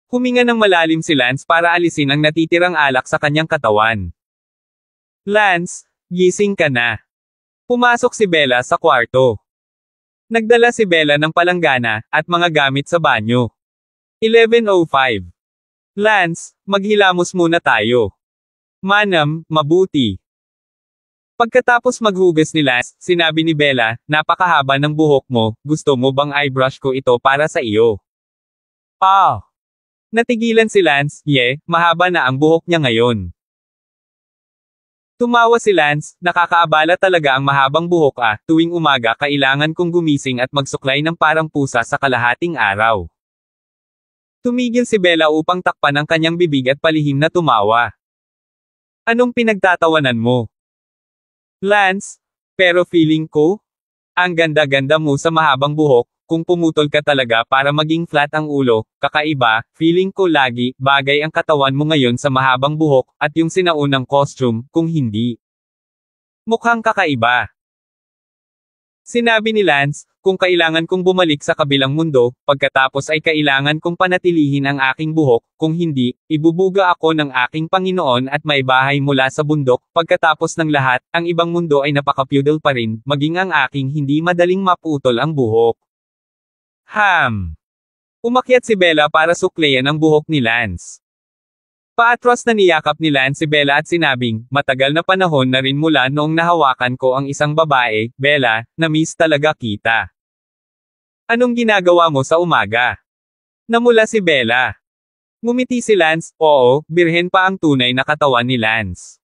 Huminga ng malalim si Lance para alisin ang natitirang alak sa kanyang katawan. Lance, gising ka na. Pumasok si Bella sa kwarto. Nagdala si Bella ng palanggana, at mga gamit sa banyo. 11:05. Lance, maghilamos muna tayo. Manam, mabuti. Pagkatapos maghugas ni Lance, sinabi ni Bella, napakahaba ng buhok mo, gusto mo bang eyebrush ko ito para sa iyo? Ah! Natigilan si Lance, mahaba na ang buhok niya ngayon. Tumawa si Lance, nakakaabala talaga ang mahabang buhok tuwing umaga kailangan kong gumising at magsuklay ng parang pusa sa kalahating araw. Tumigil si Bella upang takpan ang kanyang bibig at palihim na tumawa. Anong pinagtatawanan mo? Lance, pero feeling ko, ang ganda-ganda mo sa mahabang buhok, kung pumutol ka talaga para maging flat ang ulo, kakaiba, feeling ko lagi, bagay ang katawan mo ngayon sa mahabang buhok, at yung sinaunang costume, kung hindi. Mukhang kakaiba. Sinabi ni Lance, kung kailangan kong bumalik sa kabilang mundo, pagkatapos ay kailangan kong panatilihin ang aking buhok, kung hindi, ibubuga ako ng aking Panginoon at may bahay mula sa bundok, pagkatapos ng lahat, ang ibang mundo ay napaka-feudal pa rin, maging ang aking hindi madaling maputol ang buhok. Umakyat si Bella para suklayan ang buhok ni Lance. Paatras na niyakap ni Lance si Bella at sinabing, matagal na panahon na rin mula noong nahawakan ko ang isang babae, Bella, na-miss talaga kita. Anong ginagawa mo sa umaga? Namula si Bella. Ngumiti si Lance, oo, birhen pa ang tunay na katawan ni Lance.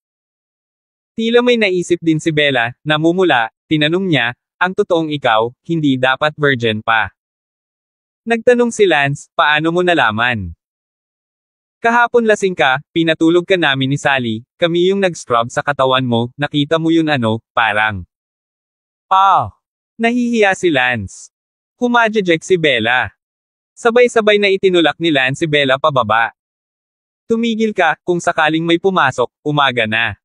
Tila may naisip din si Bella, namumula, tinanong niya, ang totoong ikaw, hindi dapat virgin pa. Nagtanong si Lance, paano mo nalaman? Kahapon lasing ka, pinatulog ka namin ni Sally, kami yung nag-scrub sa katawan mo, nakita mo yun parang. Nahihiya si Lance. Humajejek si Bella. Sabay-sabay na itinulak ni Lance si Bella pababa. Tumigil ka, kung sakaling may pumasok, umaga na.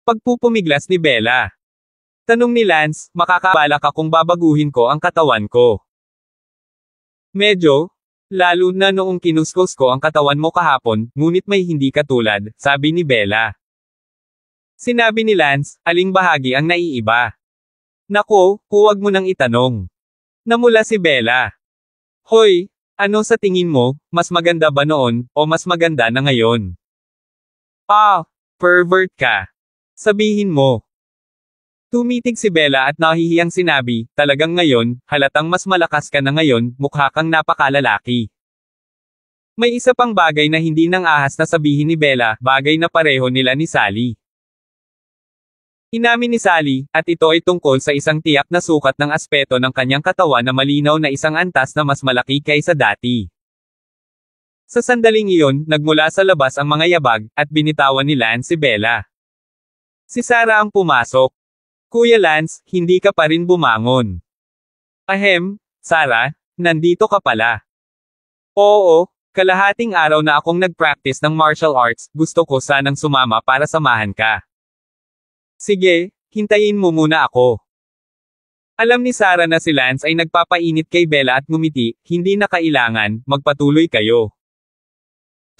Pagpupumiglas ni Bella. Tanong ni Lance, makakabala ka kung babaguhin ko ang katawan ko. Medyo, lalo na noong kinuskos ko ang katawan mo kahapon, ngunit may hindi katulad, sabi ni Bella. Sinabi ni Lance, aling bahagi ang naiiba? Nako, huwag mo nang itanong. Namula si Bella. Hoy, ano sa tingin mo, mas maganda ba noon, o mas maganda na ngayon? Pervert ka. Sabihin mo. Tumitig si Bella at nahihiyang sinabi, talagang ngayon, halatang mas malakas ka na ngayon, mukha kang napakalalaki. May isa pang bagay na hindi nang ahas na sabihin ni Bella, bagay na pareho nila ni Sally. Inamin ni Sally, at ito ay tungkol sa isang tiyak na sukat ng aspeto ng kanyang katawan na malinaw na isang antas na mas malaki kaysa dati. Sa sandaling iyon, nagmula sa labas ang mga yabag, at binitawan ni Lance si Bella. Si Sarah ang pumasok. Kuya Lance, hindi ka pa rin bumangon. Sarah, nandito ka pala. Oo, kalahating araw na akong nag-practice ng martial arts, gusto ko sanang sumama para samahan ka. Sige, hintayin mo muna ako. Alam ni Sarah na si Lance ay nagpapainit kay Bella at ngumiti, hindi na kailangan, magpatuloy kayo.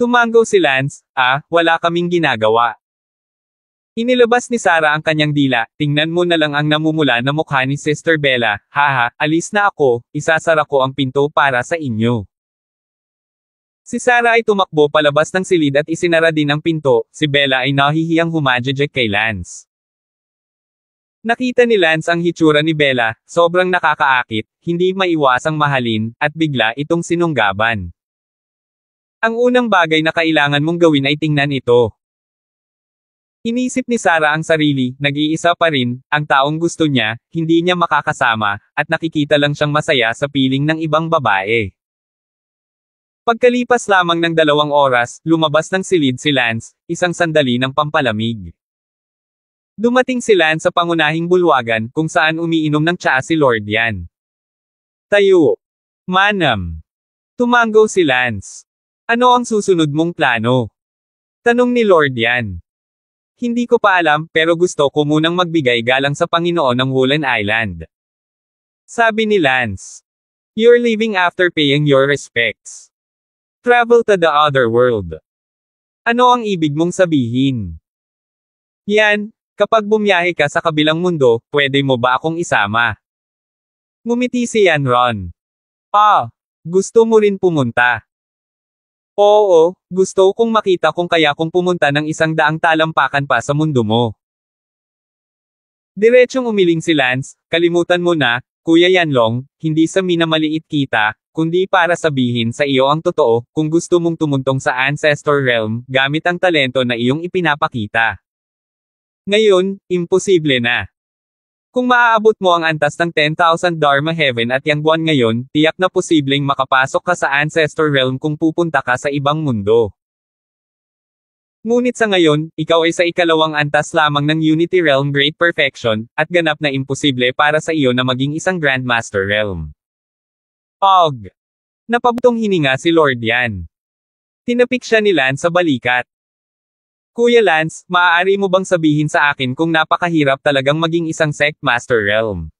Tumango si Lance, wala kaming ginagawa. Inilabas ni Sarah ang kanyang dila, tingnan mo na lang ang namumula na mukha ni Sister Bella, haha, alis na ako, isasara ko ang pinto para sa inyo. Si Sarah ay tumakbo palabas ng silid at isinara din ang pinto, si Bella ay nahihiyang humajejek kay Lance. Nakita ni Lance ang hitsura ni Bella, sobrang nakakaakit, hindi maiwasang mahalin, at bigla itong sinunggaban. Ang unang bagay na kailangan mong gawin ay tingnan ito. Inisip ni Sarah ang sarili, nag-iisa pa rin, ang taong gusto niya, hindi niya makakasama, at nakikita lang siyang masaya sa piling ng ibang babae. Pagkalipas lamang ng 2 oras, lumabas ng silid si Lance, isang sandali ng pampalamig. Dumating si Lance sa pangunahing bulwagan, kung saan umiinom ng tsaa si Lord Yan. Tayo. Manam. Tumango si Lance. Ano ang susunod mong plano? Tanong ni Lord Yan. Hindi ko pa alam, pero gusto ko munang magbigay galang sa Panginoon ng Woolen Island. Sabi ni Lance. You're leaving after paying your respects. Travel to the other world. Ano ang ibig mong sabihin? Yan, kapag bumiyahe ka sa kabilang mundo, pwede mo ba akong isama? Ngumiti si Yan Ron. Gusto mo rin pumunta? Oo, gusto kong makita kung kaya kung pumunta ng 100 talampakan pa sa mundo mo. Diretsong umiling si Lance, kalimutan mo na, Kuya Yanlong, hindi sa minamaliit kita, kundi para sabihin sa iyo ang totoo, kung gusto mong tumuntong sa Ancestor Realm, gamit ang talento na iyong ipinapakita. Ngayon, imposible na. Kung maaabot mo ang antas ng 10,000 Dharma Heaven at Yangguan ngayon, tiyak na posibleng makapasok ka sa Ancestor Realm kung pupunta ka sa ibang mundo. Ngunit sa ngayon, ikaw ay sa ikalawang antas lamang ng Unity Realm Great Perfection, at ganap na imposible para sa iyo na maging isang Grandmaster Realm. Og! Napabutong hininga si Lord Yan. Tinapik siya ni Lance sa balikat. Kuya Lance, maaari mo bang sabihin sa akin kung napakahirap talagang maging isang Sect Master Realm?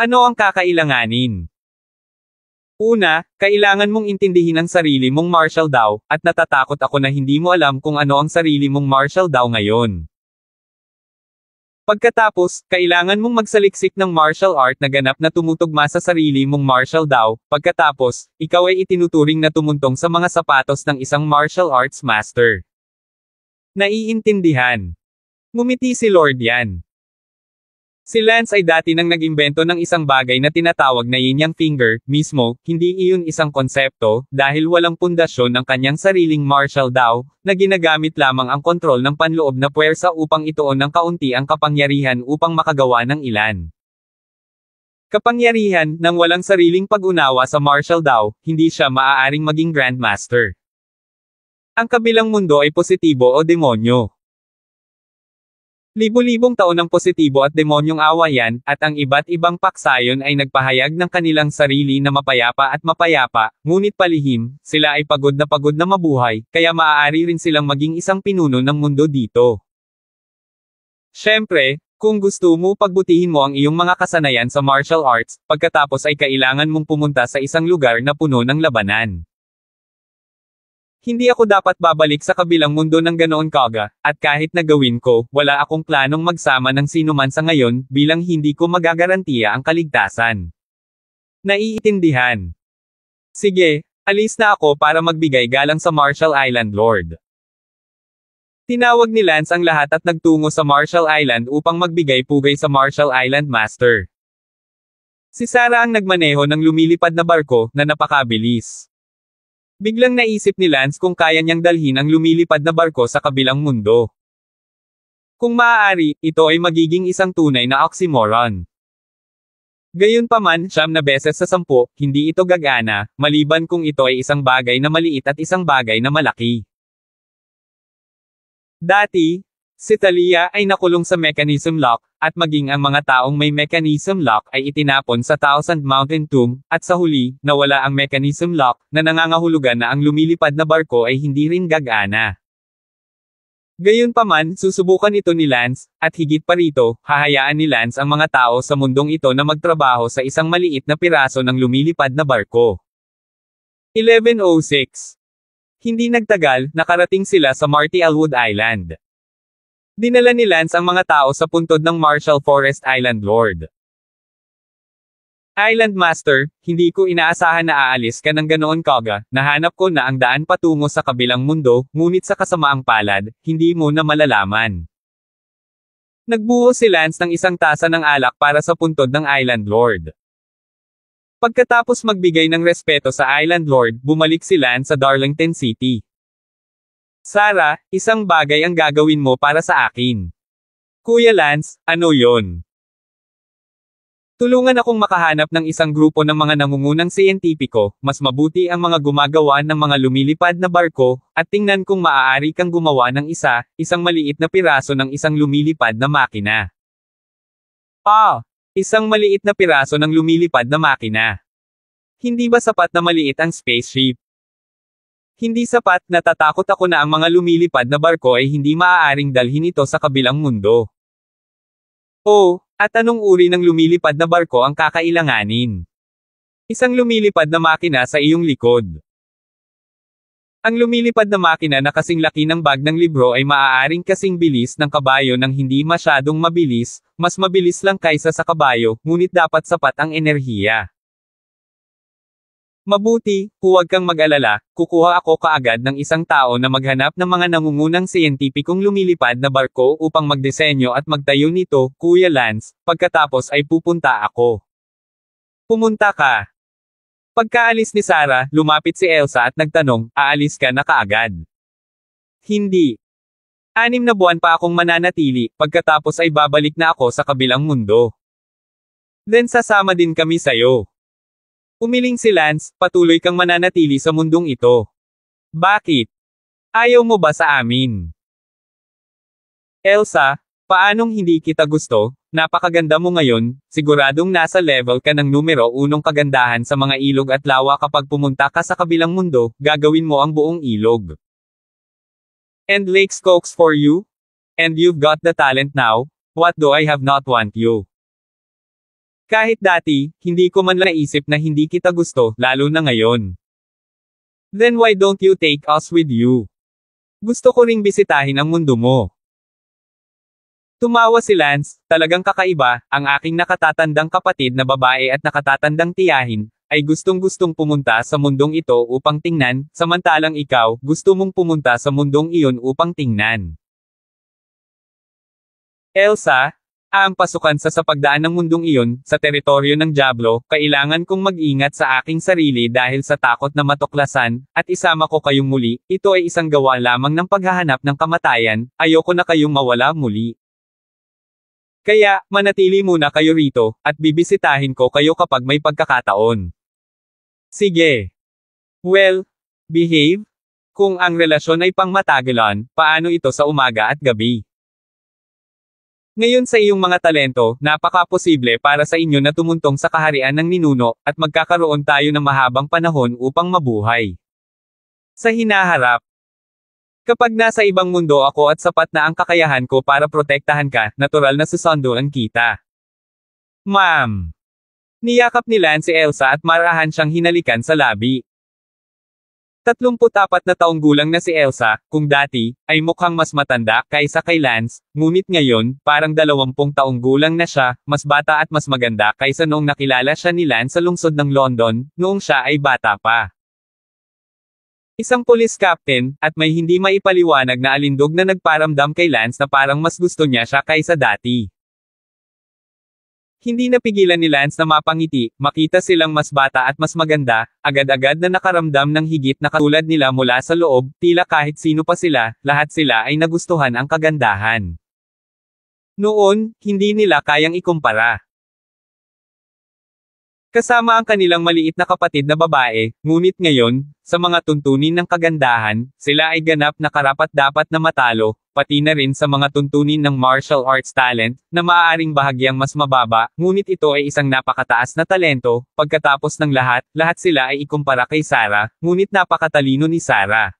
Ano ang kakailanganin? Una, kailangan mong intindihin ang sarili mong martial daw, at natatakot ako na hindi mo alam kung ano ang sarili mong martial daw ngayon. Pagkatapos, kailangan mong magsaliksik ng martial art na ganap na tumutugma sa sarili mong martial daw. Pagkatapos, ikaw ay itinuturing na tumuntong sa mga sapatos ng isang martial arts master. Naiintindihan. Ngumiti si Lord Yan. Si Lance ay dati nang nag-imbento ng isang bagay na tinatawag na yin yang finger, mismo, hindi iyon isang konsepto, dahil walang pundasyon ng kanyang sariling martial daw, na ginagamit lamang ang kontrol ng panloob na puwersa upang ituon ng kaunti ang kapangyarihan upang makagawa ng ilan. Kapangyarihan, nang walang sariling pag-unawa sa martial daw, hindi siya maaaring maging Grandmaster. Ang kabilang mundo ay positibo o demonyo. Libo-libong taon ng positibo at demonyong awayan, at ang iba't ibang paksayon ay nagpahayag ng kanilang sarili na mapayapa, ngunit palihim, sila ay pagod na mabuhay, kaya maaari rin silang maging isang pinuno ng mundo dito. Siyempre, kung gusto mo pagbutihin mo ang iyong mga kasanayan sa martial arts, pagkatapos ay kailangan mong pumunta sa isang lugar na puno ng labanan. Hindi ako dapat babalik sa kabilang mundo ng ganoon kaga, at kahit na gawin ko, wala akong planong magsama ng sinuman sa ngayon, bilang hindi ko magagarantiya ang kaligtasan. Naiintindihan. Sige, alis na ako para magbigay galang sa Marshall Island Lord. Tinawag ni Lance ang lahat at nagtungo sa Marshall Island upang magbigay pugay sa Marshall Island Master. Si Sarah ang nagmaneho ng lumilipad na barko, na napakabilis. Biglang naisip ni Lance kung kaya niyang dalhin ang lumilipad na barko sa kabilang mundo. Kung maaari, ito ay magiging isang tunay na oxymoron. Gayunpaman, 9 na beses sa 10, hindi ito gagana, maliban kung ito ay isang bagay na maliit at isang bagay na malaki. Dati, si Talia ay nakulong sa mechanism lock, at maging ang mga taong may mechanism lock ay itinapon sa Thousand Mountain Tomb, at sa huli, nawala ang mechanism lock, na nangangahulugan na ang lumilipad na barko ay hindi rin gagana. Gayunpaman, susubukan ito ni Lance, at higit pa rito, hahayaan ni Lance ang mga tao sa mundong ito na magtrabaho sa isang maliit na piraso ng lumilipad na barko. 11:06. Hindi nagtagal, nakarating sila sa Marty Elwood Island. Dinala ni Lance ang mga tao sa puntod ng Marshall Forest Island Lord. Island Master, hindi ko inaasahan na aalis ka ng ganoon kaga, nahanap ko na ang daan patungo sa kabilang mundo, ngunit sa kasamaang palad, hindi mo na malalaman. Nagbuhos si Lance ng isang tasa ng alak para sa puntod ng Island Lord. Pagkatapos magbigay ng respeto sa Island Lord, bumalik si Lance sa Darlington City. Sarah, isang bagay ang gagawin mo para sa akin. Kuya Lance, ano yon? Tulungan akong makahanap ng isang grupo ng mga nangungunang siyentipiko, mas mabuti ang mga gumagawa ng mga lumilipad na barko, at tingnan kung maaari kang gumawa ng isang maliit na piraso ng isang lumilipad na makina. Isang maliit na piraso ng lumilipad na makina. Hindi ba sapat na maliit ang spaceship? Hindi sapat, natatakot ako na ang mga lumilipad na barko ay hindi maaaring dalhin ito sa kabilang mundo. At anong uri ng lumilipad na barko ang kakailanganin? Isang lumilipad na makina sa iyong likod. Ang lumilipad na makina na kasing laki ng bag ng libro ay maaaring kasing bilis ng kabayo nang hindi masyadong mabilis, mas mabilis lang kaysa sa kabayo, ngunit dapat sapat ang enerhiya. Mabuti, huwag kang mag-alala, kukuha ako kaagad ng isang tao na maghanap ng mga nangungunang siyentipikong lumilipad na barko upang magdisenyo at magtayo nito, Kuya Lance, pagkatapos ay pupunta ako. Pumunta ka. Pagkaalis ni Sarah, lumapit si Elsa at nagtanong, aalis ka na kaagad? Hindi. 6 na buwan pa akong mananatili, pagkatapos ay babalik na ako sa kabilang mundo. Then sasama din kami sayo. Umiling si Lance, patuloy kang mananatili sa mundong ito. Bakit? Ayaw mo ba sa amin? Elsa, paanong hindi kita gusto? Napakaganda mo ngayon, siguradong nasa level ka ng numero 1 kagandahan sa mga ilog at lawa kapag pumunta ka sa kabilang mundo, gagawin mo ang buong ilog. And lakes cooks for you? And you've got the talent now? What do I have not want you? Kahit dati, hindi ko man lang naisip na hindi kita gusto, lalo na ngayon. Then why don't you take us with you? Gusto ko ring bisitahin ang mundo mo. Tumawa si Lance, talagang kakaiba, ang aking nakatatandang kapatid na babae at nakatatandang tiyahin, ay gustong-gustong pumunta sa mundong ito upang tingnan, samantalang ikaw, gusto mong pumunta sa mundong iyon upang tingnan. Elsa, ang pasukan sa pagdaan ng mundong iyon, sa teritoryo ng Diablo, kailangan kong mag-ingat sa aking sarili dahil sa takot na matuklasan, at isama ko kayong muli, ito ay isang gawa lamang ng paghahanap ng kamatayan, ayoko na kayong mawala muli. Kaya, manatili muna kayo rito, at bibisitahin ko kayo kapag may pagkakataon. Sige. Well, behave? Kung ang relasyon ay pangmatagalan, paano ito sa umaga at gabi? Ngayon sa iyong mga talento, napaka-posible para sa inyo na tumuntong sa kaharian ng ninuno, at magkakaroon tayo ng mahabang panahon upang mabuhay. Sa hinaharap. Kapag nasa ibang mundo ako at sapat na ang kakayahan ko para protektahan ka, natural na susunduan kita. Ma'am. Niyakap ni Lance si Elsa at marahan siyang hinalikan sa labi. 34 na taong gulang na si Elsa, kung dati, ay mukhang mas matanda kaysa kay Lance, ngunit ngayon, parang 20 taong gulang na siya, mas bata at mas maganda kaysa noong nakilala siya ni Lance sa lungsod ng London, noong siya ay bata pa. Isang police captain, at may hindi maipaliwanag na alindog na nagparamdam kay Lance na parang mas gusto niya siya kaysa dati. Hindi napigilan ni Lance na mapangiti, makita silang mas bata at mas maganda, agad-agad na nakaramdam ng higit na katulad nila mula sa loob, tila kahit sino pa sila, lahat sila ay nagustuhan ang kagandahan. Noon, hindi nila kayang ikumpara. Kasama ang kanilang maliit na kapatid na babae, ngunit ngayon, sa mga tuntunin ng kagandahan, sila ay ganap na karapat-dapat na matalo, pati na rin sa mga tuntunin ng martial arts talent, na maaaring bahagyang mas mababa, ngunit ito ay isang napakataas na talento, pagkatapos ng lahat, lahat sila ay ikumpara kay Sarah, ngunit napakatalino ni Sarah.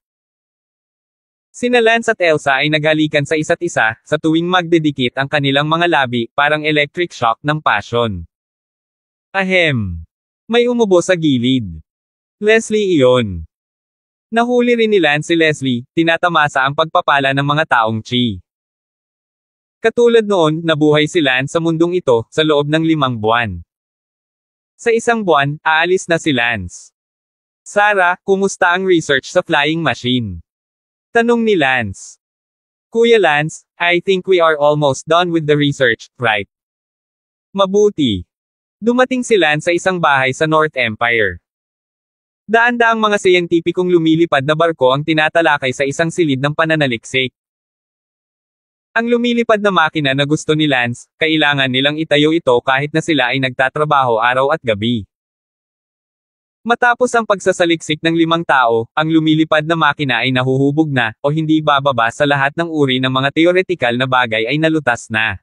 Sina Lance at Elsa ay naghalikan sa isa't isa, sa tuwing magdedikit ang kanilang mga labi, parang electric shock ng passion. Ahem. May umubo sa gilid. Leslie iyon. Nahuli rin ni Lance si Leslie, tinatamasa ang pagpapala ng mga taong chi. Katulad noon, nabuhay si Lance sa mundong ito, sa loob ng 5 buwan. Sa 1 buwan, aalis na si Lance. Sarah, kumusta ang research sa flying machine? Tanong ni Lance. Kuya Lance, I think we are almost done with the research, right? Mabuti. Dumating si Lance sa isang bahay sa North Empire. Daan-daang mga siyentipikong lumilipad na barko ang tinatalakay sa isang silid ng pananaliksik. Ang lumilipad na makina na gusto ni Lance, kailangan nilang itayo ito kahit na sila ay nagtatrabaho araw at gabi. Matapos ang pagsasaliksik ng 5 tao, ang lumilipad na makina ay nahuhubog na, o hindi bababa sa lahat ng uri ng mga teoretikal na bagay ay nalutas na.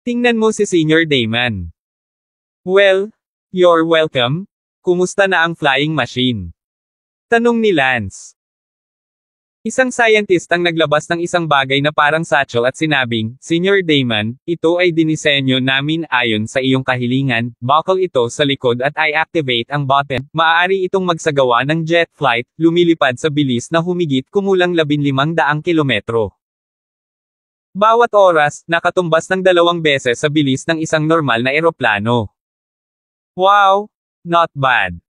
Tingnan mo si Senior Damon. Well, you're welcome. Kumusta na ang flying machine? Tanong ni Lance. Isang scientist ang naglabas ng isang bagay na parang satchel at sinabing, Senior Damon, ito ay dinisenyo namin ayon sa iyong kahilingan, buckle ito sa likod at i-activate ang button, maaari itong magsagawa ng jet flight, lumilipad sa bilis na humigit kumulang 1,500 kilometro. Bawat oras, nakatumbas ng 2 beses sa bilis ng isang normal na eroplano. Wow! Not bad.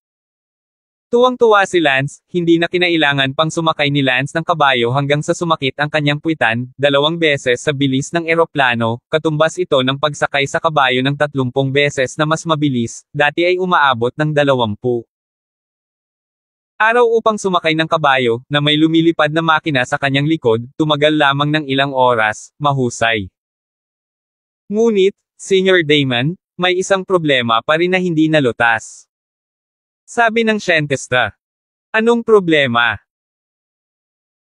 Tuwang-tuwa si Lance, hindi na kinailangan pang sumakay ni Lance ng kabayo hanggang sa sumakit ang kanyang puwitan, 2 beses sa bilis ng eroplano, katumbas ito ng pagsakay sa kabayo ng 30 beses na mas mabilis, dati ay umaabot ng 20 araw upang sumakay ng kabayo, na may lumilipad na makina sa kanyang likod, tumagal lamang ng ilang oras, mahusay. Ngunit, Senior Damon, may isang problema pa rin na hindi nalutas. Sabi ng siyentista. Anong problema?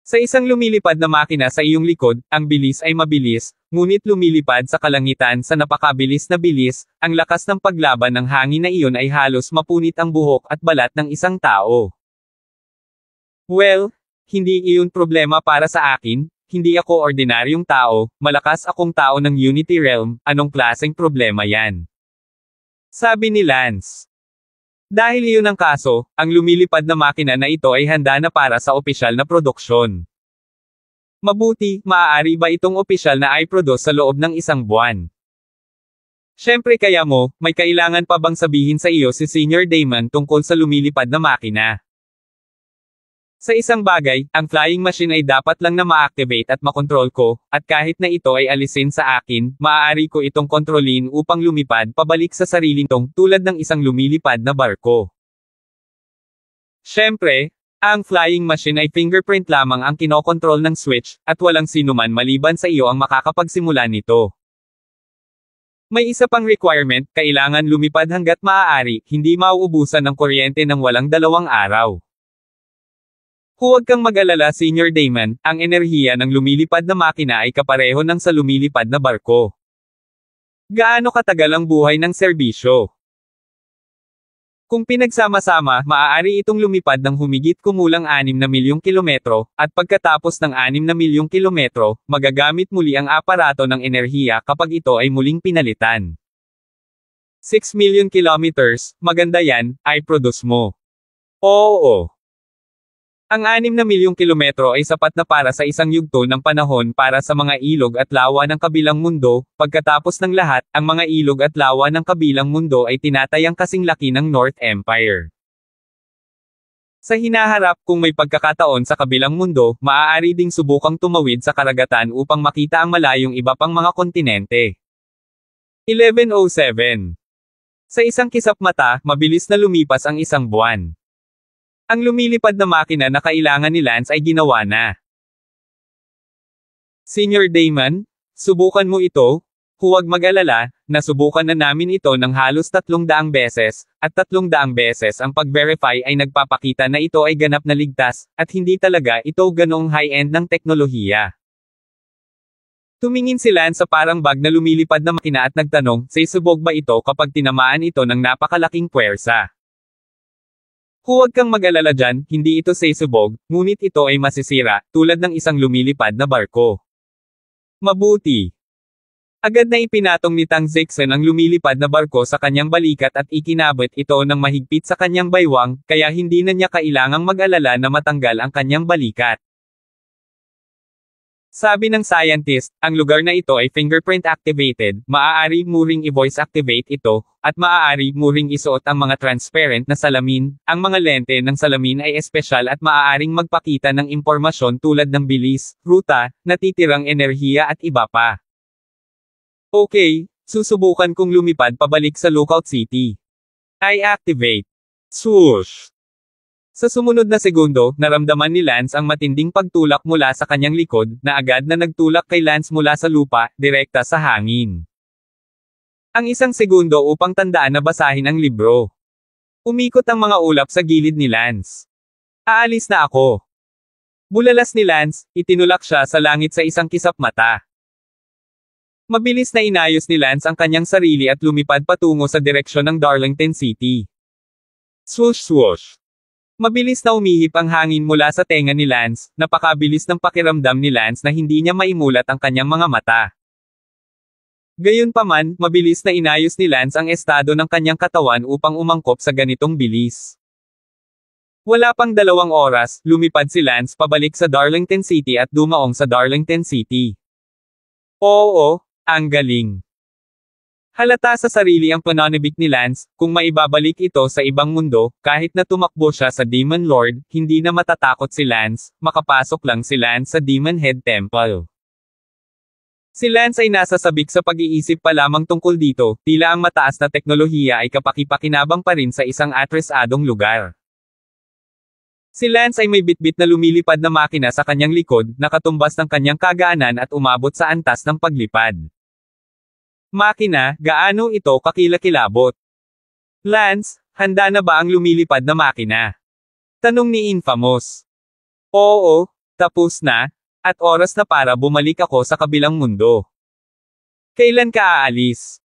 Sa isang lumilipad na makina sa iyong likod, ang bilis ay mabilis, ngunit lumilipad sa kalangitan sa napakabilis na bilis, ang lakas ng paglaban ng hangin na iyon ay halos mapunit ang buhok at balat ng isang tao. Well, hindi iyon problema para sa akin, hindi ako ordinaryong tao, malakas akong tao ng Unity Realm, anong klaseng problema yan? Sabi ni Lance. Dahil iyon ang kaso, ang lumilipad na makina na ito ay handa na para sa opisyal na produksyon. Mabuti, maaari ba itong opisyal na i-produce sa loob ng 1 buwan? Siyempre kaya mo, may kailangan pa bang sabihin sa iyo si Senior Damon tungkol sa lumilipad na makina? Sa isang bagay, ang flying machine ay dapat lang na ma-activate at makontrol ko, at kahit na ito ay alisin sa akin, maaari ko itong kontrolin upang lumipad pabalik sa sarili nitong, tulad ng isang lumilipad na barko. Siyempre, ang flying machine ay fingerprint lamang ang kinokontrol ng switch, at walang sinuman maliban sa iyo ang makakapagsimula nito. May isa pang requirement, kailangan lumipad hanggat maaari, hindi mauubusan ng kuryente ng walang 2 araw. Huwag kang mag-alala Senior Damon, ang enerhiya ng lumilipad na makina ay kapareho ng sa lumilipad na barko. Gaano katagal ang buhay ng serbisyo? Kung pinagsama-sama, maaari itong lumipad ng humigit kumulang 6 na milyong kilometro, at pagkatapos ng 6 na milyong kilometro, magagamit muli ang aparato ng enerhiya kapag ito ay muling pinalitan. 6 million kilometers, maganda yan, i-produce mo. Oo. Ang 6 na milyong kilometro ay sapat na para sa isang yugto ng panahon para sa mga ilog at lawa ng kabilang mundo, pagkatapos ng lahat, ang mga ilog at lawa ng kabilang mundo ay tinatayang kasing laki ng North Empire. Sa hinaharap, kung may pagkakataon sa kabilang mundo, maaari ding subukang tumawid sa karagatan upang makita ang malayong iba pang mga kontinente. 1107. Sa isang kisap mata, mabilis na lumipas ang 1 buwan. Ang lumilipad na makina na kailangan ni Lance ay ginawa na. Senior Damon, subukan mo ito? Huwag mag-alala, nasubukan na namin ito ng halos 300 beses, at 300 beses ang pag-verify ay nagpapakita na ito ay ganap na ligtas, at hindi talaga ito ganong high-end ng teknolohiya. Tumingin si Lance sa parang bag na lumilipad na makina at nagtanong, sasabog ba ito kapag tinamaan ito ng napakalaking puwersa? Huwag kang mag-alala dyan, hindi ito sasabog, ngunit ito ay masisira, tulad ng isang lumilipad na barko. Mabuti. Agad na ipinatong ni Tang Zixen ang lumilipad na barko sa kanyang balikat at ikinabit ito ng mahigpit sa kanyang baywang, kaya hindi na niya kailangang mag-alala na matanggal ang kanyang balikat. Sabi ng scientist, ang lugar na ito ay fingerprint activated, maaari mo ring i-voice activate ito, at maaari mo ring isuot ang mga transparent na salamin, ang mga lente ng salamin ay espesyal at maaaring magpakita ng impormasyon tulad ng bilis, ruta, natitirang enerhiya at iba pa. Okay, susubukan kong lumipad pabalik sa Lookout City. I activate. Swoosh! Sa sumunod na segundo, naramdaman ni Lance ang matinding pagtulak mula sa kanyang likod, na agad na nagtulak kay Lance mula sa lupa, direkta sa hangin. Ang 1 segundo upang tandaan na basahin ang libro. Umikot ang mga ulap sa gilid ni Lance. Aalis na ako. Bulalas ni Lance, itinulak siya sa langit sa isang kisap mata. Mabilis na inayos ni Lance ang kanyang sarili at lumipad patungo sa direksyon ng Darlington City. Swoosh swoosh. Mabilis na umihip ang hangin mula sa tenga ni Lance, napakabilis ng pakiramdam ni Lance na hindi niya maimulat ang kanyang mga mata. Gayunpaman, mabilis na inayos ni Lance ang estado ng kanyang katawan upang umangkop sa ganitong bilis. Wala pang 2 oras, lumipad si Lance pabalik sa Darlington City at dumaong sa Darlington City. Oo, ang galing. Halata sa sarili ang pananabik ni Lance, kung maibabalik ito sa ibang mundo, kahit na tumakbo siya sa Demon Lord, hindi na matatakot si Lance, makapasok lang si Lance sa Demon Head Temple. Si Lance ay nasa sabik sa pag-iisip pa lamang tungkol dito, tila ang mataas na teknolohiya ay kapakipakinabang pa rin sa isang atresadong lugar. Si Lance ay may bitbit na lumilipad na makina sa kanyang likod, nakatumbas ng kanyang kagaanan at umabot sa antas ng paglipad. Makina, gaano ito kakilakilabot? Lance, handa na ba ang lumilipad na makina? Tanong ni Infamous. Oo, tapos na, at oras na para bumalik ako sa kabilang mundo. Kailan ka aalis?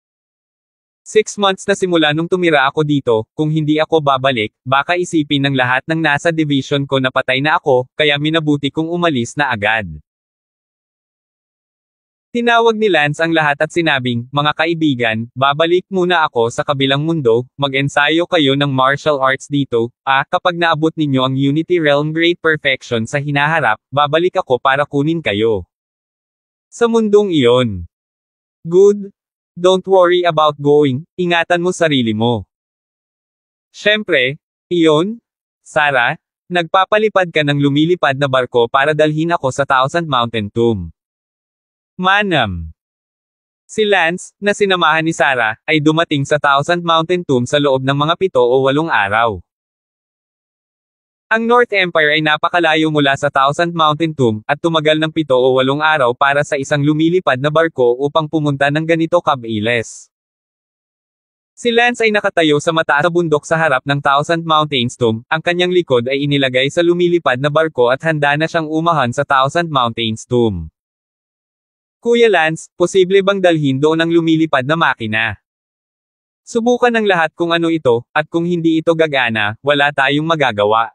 6 months na simula nung tumira ako dito, kung hindi ako babalik, baka isipin ng lahat ng nasa division ko na patay na ako, kaya minabuti kong umalis na agad. Tinawag ni Lance ang lahat at sinabing, mga kaibigan, babalik muna ako sa kabilang mundo, mag-ensayo kayo ng martial arts dito, kapag naabot ninyo ang Unity Realm Great Perfection sa hinaharap, babalik ako para kunin kayo. Sa mundong iyon. Good. Don't worry about going, ingatan mo sarili mo. Syempre, iyon, Sarah, nagpapalipad ka ng lumilipad na barko para dalhin ako sa Thousand Mountain Tomb. Manam. Si Lance, na sinamahan ni Sarah, ay dumating sa Thousand Mountain Tomb sa loob ng mga 7 o 8 araw. Ang North Empire ay napakalayo mula sa Thousand Mountain Tomb, at tumagal ng 7 o 8 araw para sa isang lumilipad na barko upang pumunta ng ganito kabilis. Si Lance ay nakatayo sa mataas na bundok sa harap ng Thousand Mountains Tomb, ang kanyang likod ay inilagay sa lumilipad na barko at handa na siyang umahan sa Thousand Mountains Tomb. Kuya Lance, posible bang dalhin doon ang lumilipad na makina? Subukan ng lahat kung ano ito, at kung hindi ito gagana, wala tayong magagawa.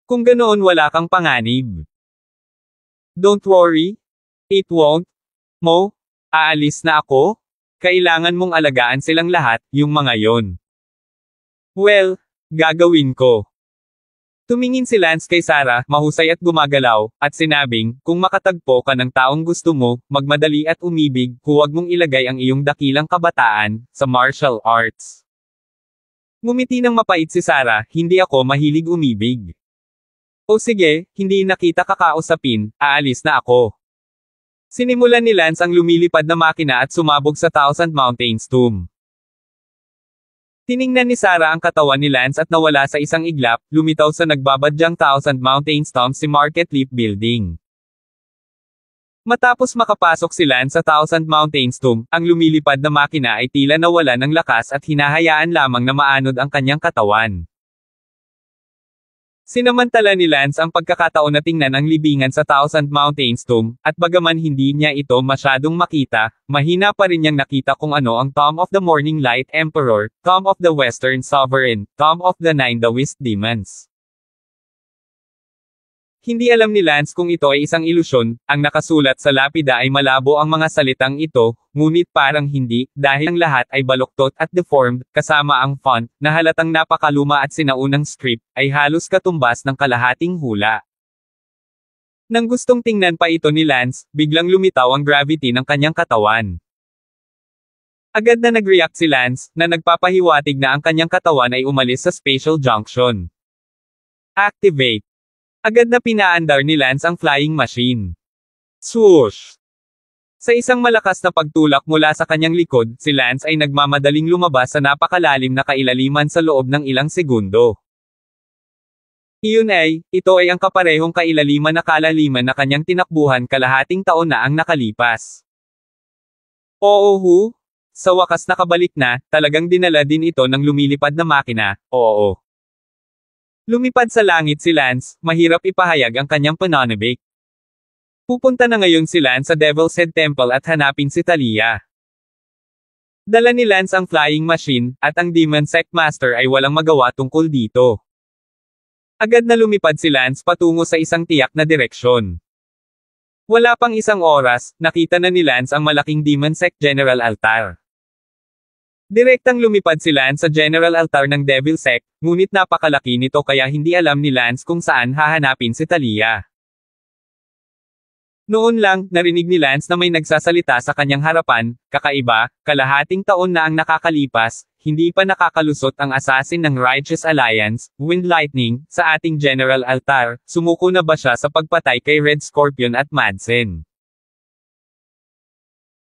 Kung ganoon wala kang panganib. Don't worry. It won't. Mo, aalis na ako? Kailangan mong alagaan silang lahat, yung mga yon. Well, gagawin ko. Tumingin si Lance kay Sarah, mahusay at gumagalaw, at sinabing, kung makatagpo ka ng taong gusto mo, magmadali at umibig, huwag mong ilagay ang iyong dakilang kabataan, sa martial arts. Ngumiti ng mapait si Sarah, hindi ako mahilig umibig. O sige, hindi na kita kakausapin, aalis na ako. Sinimulan ni Lance ang lumilipad na makina at sumabog sa Thousand Mountains Tomb. Tiningnan ni Sarah ang katawan ni Lance at nawala sa isang iglap, lumitaw sa nagbabadyang Thousand Mountains Tomb si Market Leap Building. Matapos makapasok si Lance sa Thousand Mountains Tomb, ang lumilipad na makina ay tila nawala ng lakas at hinahayaan lamang na maanod ang kanyang katawan. Sinamantala ni Lance ang pagkakataon na tingnan ang libingan sa Thousand Mountains Tomb, at bagaman hindi niya ito masyadong makita, mahina pa rin niyang nakita kung ano ang Tomb of the Morning Light Emperor, Tomb of the Western Sovereign, Tomb of the Nine Taoist Demons. Hindi alam ni Lance kung ito ay isang ilusyon, ang nakasulat sa lapida ay malabo ang mga salitang ito, ngunit parang hindi, dahil ang lahat ay baluktot at deformed, kasama ang font, na halatang napakaluma at sinaunang script, ay halos katumbas ng kalahating hula. Nang gustong tingnan pa ito ni Lance, biglang lumitaw ang gravity ng kanyang katawan. Agad na nag-react si Lance, na nagpapahiwatig na ang kanyang katawan ay umalis sa spatial junction. Activate. Agad na pinaandar ni Lance ang flying machine. Swoosh! Sa isang malakas na pagtulak mula sa kanyang likod, si Lance ay nagmamadaling lumabas sa napakalalim na kailaliman sa loob ng ilang segundo. Iyon ay, ito ay ang kaparehong kailaliman na kalaliman na kanyang tinakbuhan kalahating taon na ang nakalipas. Oo sa wakas nakabalik na, talagang dinala din ito ng lumilipad na makina, oo. Lumipad sa langit si Lance, mahirap ipahayag ang kanyang pananabik. Pupunta na ngayon si Lance sa Devil's Head Temple at hanapin si Talia. Dala ni Lance ang flying machine, at ang Demon Sect Master ay walang magawa tungkol dito. Agad na lumipad si Lance patungo sa isang tiyak na direksyon. Wala pang isang oras, nakita na ni Lance ang malaking Demon Sect General Altar. Direktang lumipad si Lance sa General Altar ng Devil Sect, ngunit napakalaki nito kaya hindi alam ni Lance kung saan hahanapin si Talia. Noon lang, narinig ni Lance na may nagsasalita sa kanyang harapan, kakaiba, kalahating taon na ang nakakalipas, hindi pa nakakalusot ang assassin ng Righteous Alliance, Wind Lightning, sa ating General Altar, sumuko na ba siya sa pagpatay kay Red Scorpion at Madsen?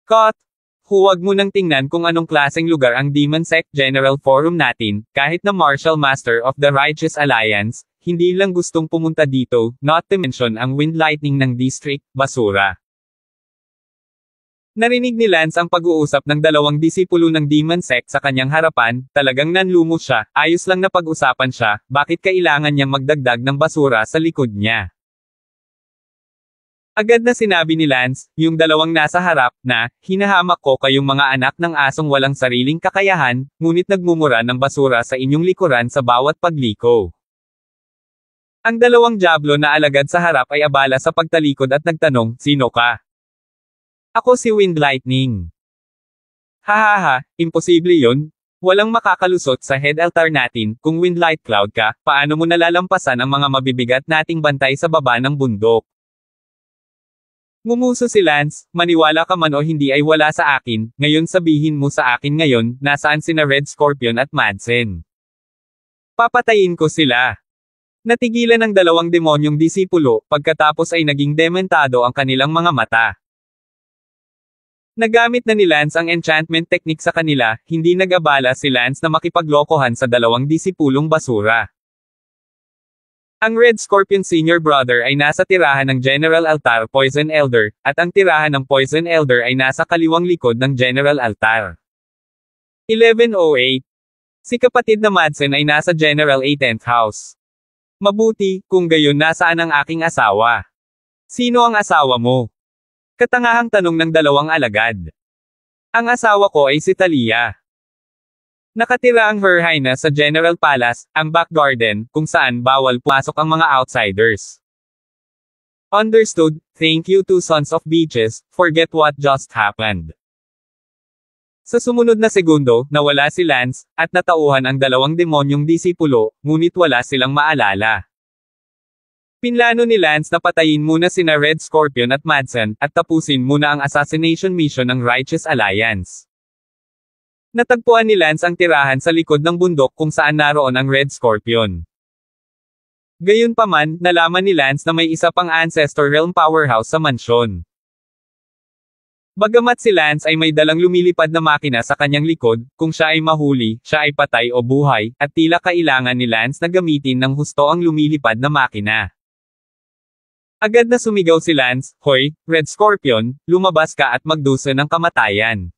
Cut! Huwag mo nang tingnan kung anong klaseng lugar ang Demon Sect General Forum natin, kahit na Martial Master of the Righteous Alliance, hindi lang gustong pumunta dito, not to mention ang Wind Lightning ng District, basura. Narinig ni Lance ang pag-uusap ng dalawang disipulo ng Demon Sect sa kanyang harapan, talagang nanlumo siya, ayos lang na pag-usapan siya, bakit kailangan niyang magdagdag ng basura sa likod niya. Agad na sinabi ni Lance, yung dalawang nasa harap, na, hinahamak ko kayong mga anak ng asong walang sariling kakayahan, ngunit nagmumura ng basura sa inyong likuran sa bawat pagliko. Ang dalawang Diablo na alagad sa harap ay abala sa pagtalikod at nagtanong, sino ka? Ako si Wind Lightning. Hahaha, imposible yun. Walang makakalusot sa head altar natin, kung Wind Light Cloud ka, paano mo nalalampasan ang mga mabibigat nating bantay sa baba ng bundok? Ngumuso si Lance, maniwala ka man o hindi ay wala sa akin, ngayon sabihin mo sa akin ngayon, nasaan sina Red Scorpion at Madsen. Papatayin ko sila. Natigilan ng dalawang demonyong disipulo, pagkatapos ay naging dementado ang kanilang mga mata. Nagamit na ni Lance ang enchantment technique sa kanila, hindi nag-abala si Lance na makipaglokohan sa dalawang disipulong basura. Ang Red Scorpion Senior Brother ay nasa tirahan ng General Altar Poison Elder, at ang tirahan ng Poison Elder ay nasa kaliwang likod ng General Altar. 1108. Si kapatid na Madsen ay nasa General A 10th House. Mabuti, kung gayon nasaan ang aking asawa? Sino ang asawa mo? Katangahang tanong ng dalawang alagad. Ang asawa ko ay si Talia. Nakatira ang Her Highness sa General Palace, ang back garden, kung saan bawal pumasok ang mga outsiders. Understood, thank you two sons of beaches, forget what just happened. Sa sumunod na segundo, nawala si Lance, at natauhan ang dalawang demonyong disipulo, ngunit wala silang maalala. Pinlano ni Lance na patayin muna sina Red Scorpion at Madsen, at tapusin muna ang assassination mission ng Righteous Alliance. Natagpuan ni Lance ang tirahan sa likod ng bundok kung saan naroon ang Red Scorpion. Gayunpaman, nalaman ni Lance na may isa pang Ancestor Realm powerhouse sa mansyon. Bagamat si Lance ay may dalang lumilipad na makina sa kanyang likod, kung siya ay mahuli, siya ay patay o buhay, at tila kailangan ni Lance na gamitin ng husto ang lumilipad na makina. Agad na sumigaw si Lance, "Hoy, Red Scorpion, lumabas ka at magdusa ng kamatayan."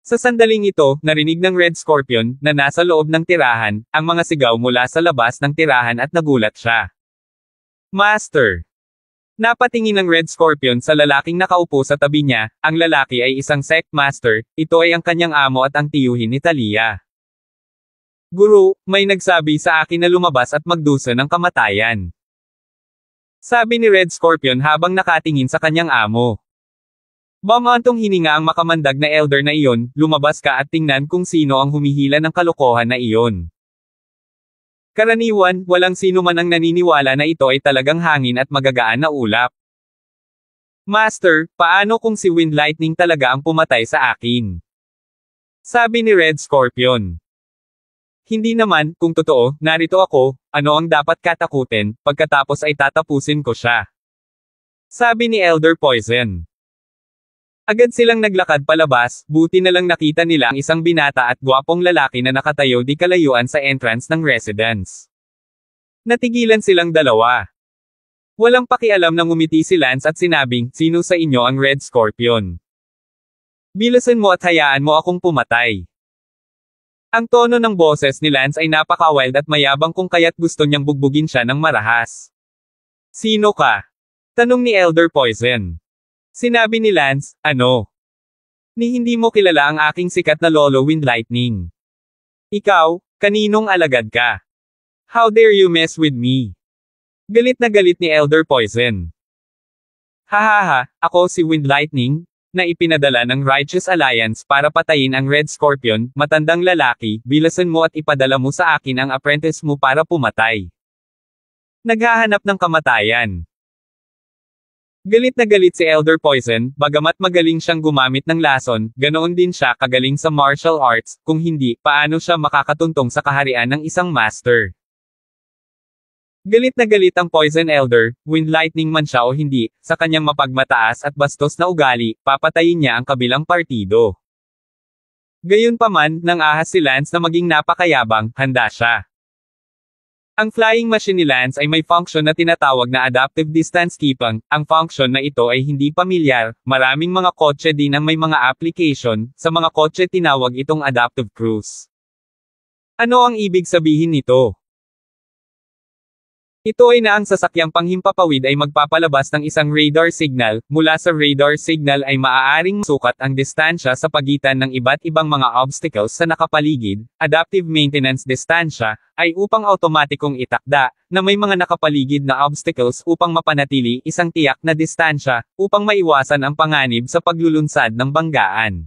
Sa sandaling ito, narinig ng Red Scorpion, na nasa loob ng tirahan, ang mga sigaw mula sa labas ng tirahan at nagulat siya. Master! Napatingin ng Red Scorpion sa lalaking nakaupo sa tabi niya, ang lalaki ay isang sect master, ito ay ang kanyang amo at ang tiyuhin ni Talia. Guru, may nagsabi sa akin na lumabas at magdusa ng kamatayan. Sabi ni Red Scorpion habang nakatingin sa kanyang amo. Bamantong hininga ang makamandag na elder na iyon, lumabas ka at tingnan kung sino ang humihila ng kalokohan na iyon. Karaniwan, walang sino man ang naniniwala na ito ay talagang hangin at magagaan na ulap. Master, paano kung si Wind Lightning talaga ang pumatay sa akin? Sabi ni Red Scorpion. Hindi naman, kung totoo, narito ako, ano ang dapat katakutin, pagkatapos ay tatapusin ko siya. Sabi ni Elder Poison. Agad silang naglakad palabas, buti na lang nakita nila ang isang binata at gwapong lalaki na nakatayo di kalayuan sa entrance ng residence. Natigilan silang dalawa. Walang pakialam na ngumiti si Lance at sinabing, sino sa inyo ang Red Scorpion? Bilasan mo at hayaan mo akong pumatay. Ang tono ng boses ni Lance ay napaka-wild at mayabang kung kaya't gusto niyang bugbugin siya ng marahas. Sino ka? Tanong ni Elder Poison. Sinabi ni Lance, ano? Ni hindi mo kilala ang aking sikat na lolo Wind Lightning. Ikaw, kaninong alagad ka? How dare you mess with me? Galit na galit ni Elder Poison. Hahaha, ako si Wind Lightning, na ipinadala ng Righteous Alliance para patayin ang Red Scorpion, matandang lalaki, bilasan mo at ipadala mo sa akin ang apprentice mo para pumatay. Naghahanap ng kamatayan. Galit na galit si Elder Poison, bagamat magaling siyang gumamit ng lason, ganoon din siya kagaling sa martial arts, kung hindi, paano siya makakatuntong sa kaharian ng isang master. Galit na galit ang Poison Elder, wind lightning man siya o hindi, sa kanyang mapagmataas at bastos na ugali, papatayin niya ang kabilang partido. Gayunpaman, nang ahas si Lance na maging napakayabang, handa siya. Ang flying machine ni Lance ay may function na tinatawag na adaptive distance keeping. Ang function na ito ay hindi pamilyar, maraming mga kotse din ang may mga application, sa mga kotse tinawag itong adaptive cruise. Ano ang ibig sabihin nito? Ito ay na ang sasakyang panghimpapawid ay magpapalabas ng isang radar signal, mula sa radar signal ay maaaring sukat ang distansya sa pagitan ng iba't ibang mga obstacles sa nakapaligid. Adaptive maintenance distansya, ay upang automatikong itakda, na may mga nakapaligid na obstacles upang mapanatili isang tiyak na distansya, upang maiwasan ang panganib sa paglulunsad ng banggaan.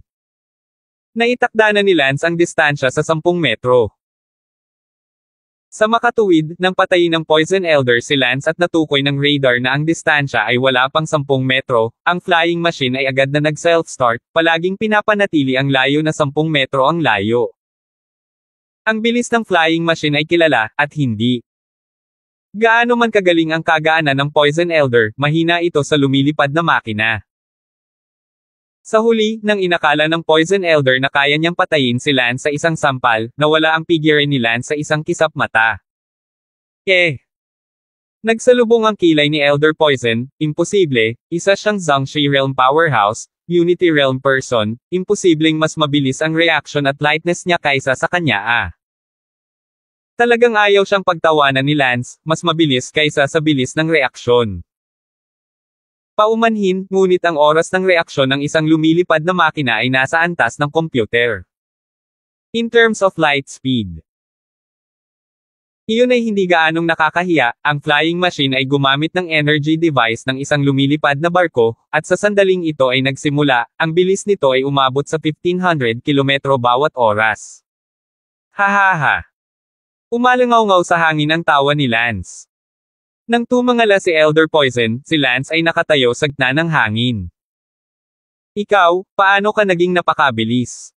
Naitakda na ni Lance ang distansya sa 10 metro. Sa makatuwid, nang patayin ng Poison Elder si Lance at natukoy ng radar na ang distansya ay wala pang 10 metro, ang flying machine ay agad na nag-self-start, palaging pinapanatili ang layo na 10 metro ang layo. Ang bilis ng flying machine ay kilala, at hindi. Gaano man kagaling ang kagaanan ng Poison Elder, mahina ito sa lumilipad na makina. Sa huli, nang inakala ng Poison Elder na kaya niyang patayin si Lance sa isang sampal, nawala ang figure ni Lance sa isang kisap mata. Nagsalubong ang kilay ni Elder Poison, imposible, isa siyang Zhangxi Realm Powerhouse, Unity Realm person, imposibleng mas mabilis ang reaction at lightness niya kaysa sa kanya. Talagang ayaw siyang pagtawanan ni Lance, mas mabilis kaysa sa bilis ng reaksyon. Paumanhin, ngunit ang oras ng reaksyon ng isang lumilipad na makina ay nasa antas ng computer. In terms of light speed. Iyon ay hindi gaanong nakakahiya, ang flying machine ay gumamit ng energy device ng isang lumilipad na barko, at sa sandaling ito ay nagsimula, ang bilis nito ay umabot sa 1,500 kilometro bawat oras. Hahaha. Umalangaw-ngaw sa hangin ang tawa ni Lance. Nang tumangala si Elder Poison, si Lance ay nakatayo sa gitna ng hangin. Ikaw, paano ka naging napakabilis?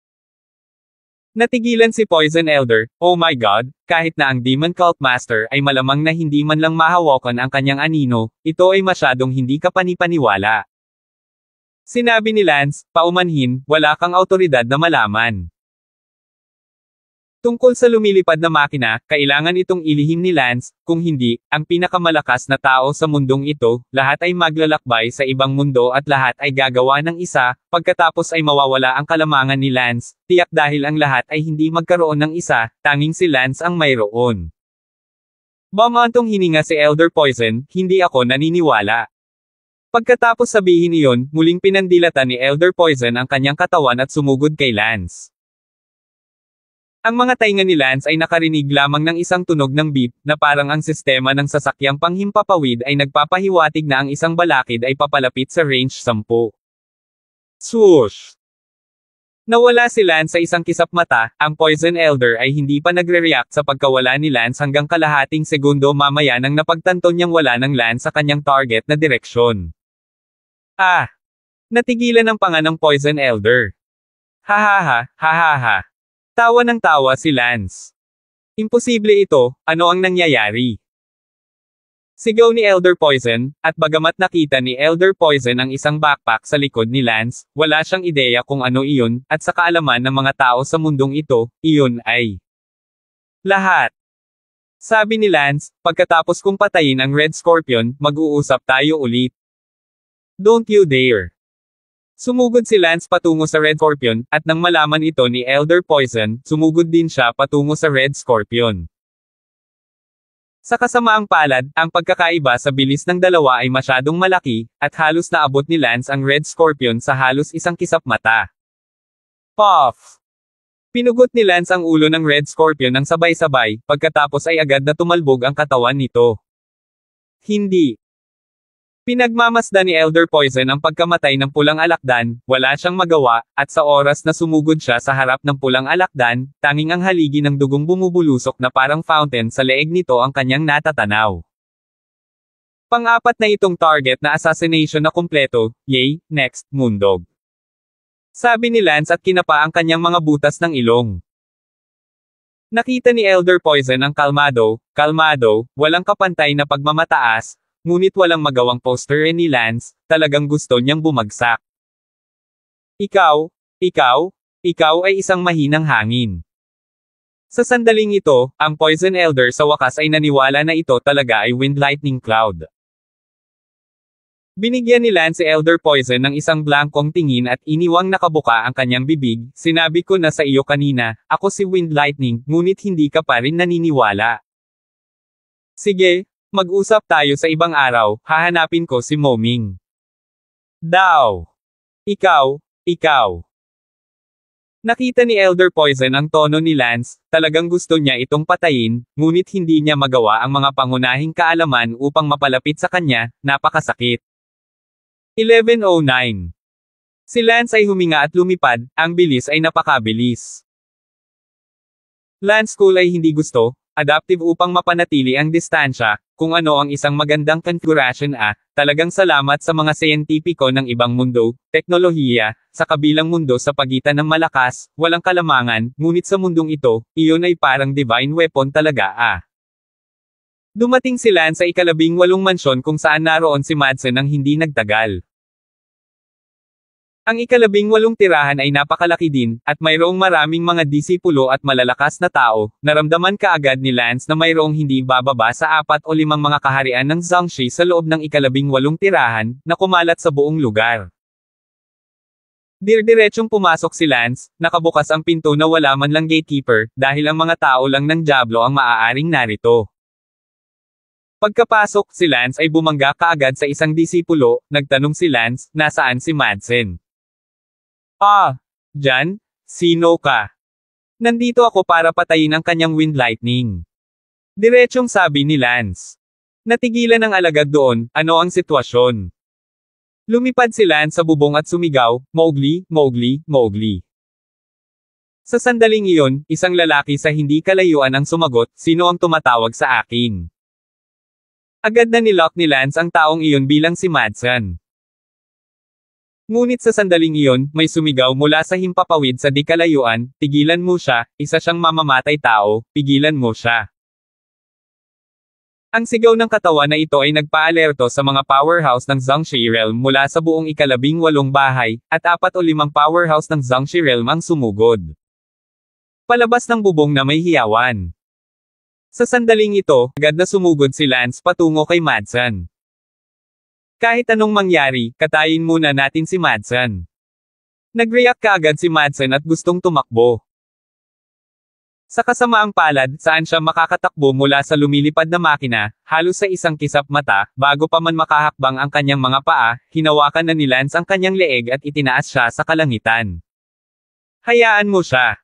Natigilan si Poison Elder, oh my god, kahit na ang Demon Cult Master ay malamang na hindi man lang mahawakan ang kanyang anino, ito ay masyadong hindi kapanipaniwala. Sinabi ni Lance, paumanhin, wala kang awtoridad na malaman. Tungkol sa lumilipad na makina, kailangan itong ilihim ni Lance, kung hindi, ang pinakamalakas na tao sa mundong ito, lahat ay maglalakbay sa ibang mundo at lahat ay gagawa ng isa, pagkatapos ay mawawala ang kalamangan ni Lance, tiyak dahil ang lahat ay hindi magkaroon ng isa, tanging si Lance ang mayroon. Bumantong hininga si Elder Poison, hindi ako naniniwala. Pagkatapos sabihin iyon, muling pinandilatan ni Elder Poison ang kanyang katawan at sumugod kay Lance. Ang mga tainga ni Lance ay nakarinig lamang ng isang tunog ng beep, na parang ang sistema ng sasakyang panghimpapawid ay nagpapahiwatig na ang isang balakid ay papalapit sa range 10. Swoosh! Nawala si Lance sa isang kisap mata, ang Poison Elder ay hindi pa nagre-react sa pagkawala ni Lance hanggang kalahating segundo mamaya nang napagtanto niyang wala ng Lance sa kanyang target na direksyon. Natigilan ang panga ng Poison Elder. Hahaha, hahaha. Tawa ng tawa si Lance. Imposible ito, ano ang nangyayari? Sigaw ni Elder Poison, at bagamat nakita ni Elder Poison ang isang backpack sa likod ni Lance, wala siyang ideya kung ano iyon, at sa kaalaman ng mga tao sa mundong ito, iyon ay lahat. Sabi ni Lance, pagkatapos kong patayin ang Red Scorpion, mag-uusap tayo ulit. Don't you dare. Sumugod si Lance patungo sa Red Scorpion, at nang malaman ito ni Elder Poison, sumugod din siya patungo sa Red Scorpion. Sa kasamaang palad, ang pagkakaiba sa bilis ng dalawa ay masyadong malaki, at halos naabot ni Lance ang Red Scorpion sa halos isang kisap mata. Puff! Pinugot ni Lance ang ulo ng Red Scorpion ng sabay-sabay, pagkatapos ay agad na tumalbog ang katawan nito. Hindi. Pinagmamasdan ni Elder Poison ang pagkamatay ng pulang alakdan, wala siyang magawa, at sa oras na sumugod siya sa harap ng pulang alakdan, tanging ang haligi ng dugong bumubulusok na parang fountain sa leeg nito ang kanyang natatanaw. Pang-apat na itong target na assassination na kumpleto, yay, next, Moondog. Sabi ni Lance at kinapa ang kanyang mga butas ng ilong. Nakita ni Elder Poison ang kalmado, walang kapantay na pagmamataas, ngunit walang magawang poster ni Lance, talagang gusto niyang bumagsak. Ikaw ay isang mahinang hangin. Sa sandaling ito, ang Poison Elder sa wakas ay naniwala na ito talaga ay Wind Lightning Cloud. Binigyan ni Lance si Elder Poison ng isang blankong tingin at iniwang nakabuka ang kanyang bibig, sinabi ko na sa iyo kanina, ako si Wind Lightning, ngunit hindi ka pa rin naniniwala. Sige, mag-usap tayo sa ibang araw, hahanapin ko si Moming. Daw. Ikaw. Nakita ni Elder Poison ang tono ni Lance, talagang gusto niya itong patayin, ngunit hindi niya magawa ang mga pangunahing kaalaman upang mapalapit sa kanya, napakasakit. 11:09. Si Lance ay huminga at lumipad, ang bilis ay napakabilis. Lance Cool ay hindi gusto, adaptive upang mapanatili ang distansya, kung ano ang isang magandang configuration talagang salamat sa mga siyentipiko ng ibang mundo, teknolohiya, sa kabilang mundo sa pagitan ng malakas, walang kalamangan, ngunit sa mundong ito, iyon ay parang divine weapon talaga Dumating si Lance sa ika-18 mansyon kung saan naroon si Madsen nang hindi nagtagal. Ang ika-18 tirahan ay napakalaki din, at mayroong maraming mga disipulo at malalakas na tao, naramdaman kaagad ni Lance na mayroong hindi bababa sa 4 o 5 mga kaharian ng Zhangxi sa loob ng ika-18 tirahan, na kumalat sa buong lugar. Dirdiretsong pumasok si Lance, nakabukas ang pinto na wala man lang gatekeeper, dahil ang mga tao lang ng Diablo ang maaaring narito. Pagkapasok, si Lance ay bumangga kaagad sa isang disipulo, nagtanong si Lance, nasaan si Madsen? Diyan? Sino ka? Nandito ako para patayin ang kanyang Wind Lightning. Diretsyong sabi ni Lance. Natigilan ang alagad doon, ano ang sitwasyon? Lumipad si Lance sa bubong at sumigaw, Mowgli. Sa sandaling iyon, isang lalaki sa hindi kalayuan ang sumagot, sino ang tumatawag sa akin? Agad na nilock ni Lance ang taong iyon bilang si Madsen. Ngunit sa sandaling iyon, may sumigaw mula sa himpapawid sa di kalayuan, tigilan mo siya, isa siyang mamamatay tao, pigilan mo siya. Ang sigaw ng katawan na ito ay nagpaalerto sa mga powerhouse ng Zhangxi Realm mula sa buong ika-18 bahay, at 4 o 5 powerhouse ng Zhangxi Realm ang sumugod. Palabas ng bubong na may hiyawan. Sa sandaling ito, agad na sumugod si Lance patungo kay Madsen. Kahit anong mangyari, katayin muna natin si Madsen. Nag-react kaagad si Madsen at gustong tumakbo. Sa kasamaang palad, saan siya makakatakbo mula sa lumilipad na makina, halos sa isang kisap mata, bago pa man makahakbang ang kanyang mga paa, hinawakan na ni Lance ang kanyang leeg at itinaas siya sa kalangitan. Hayaan mo siya.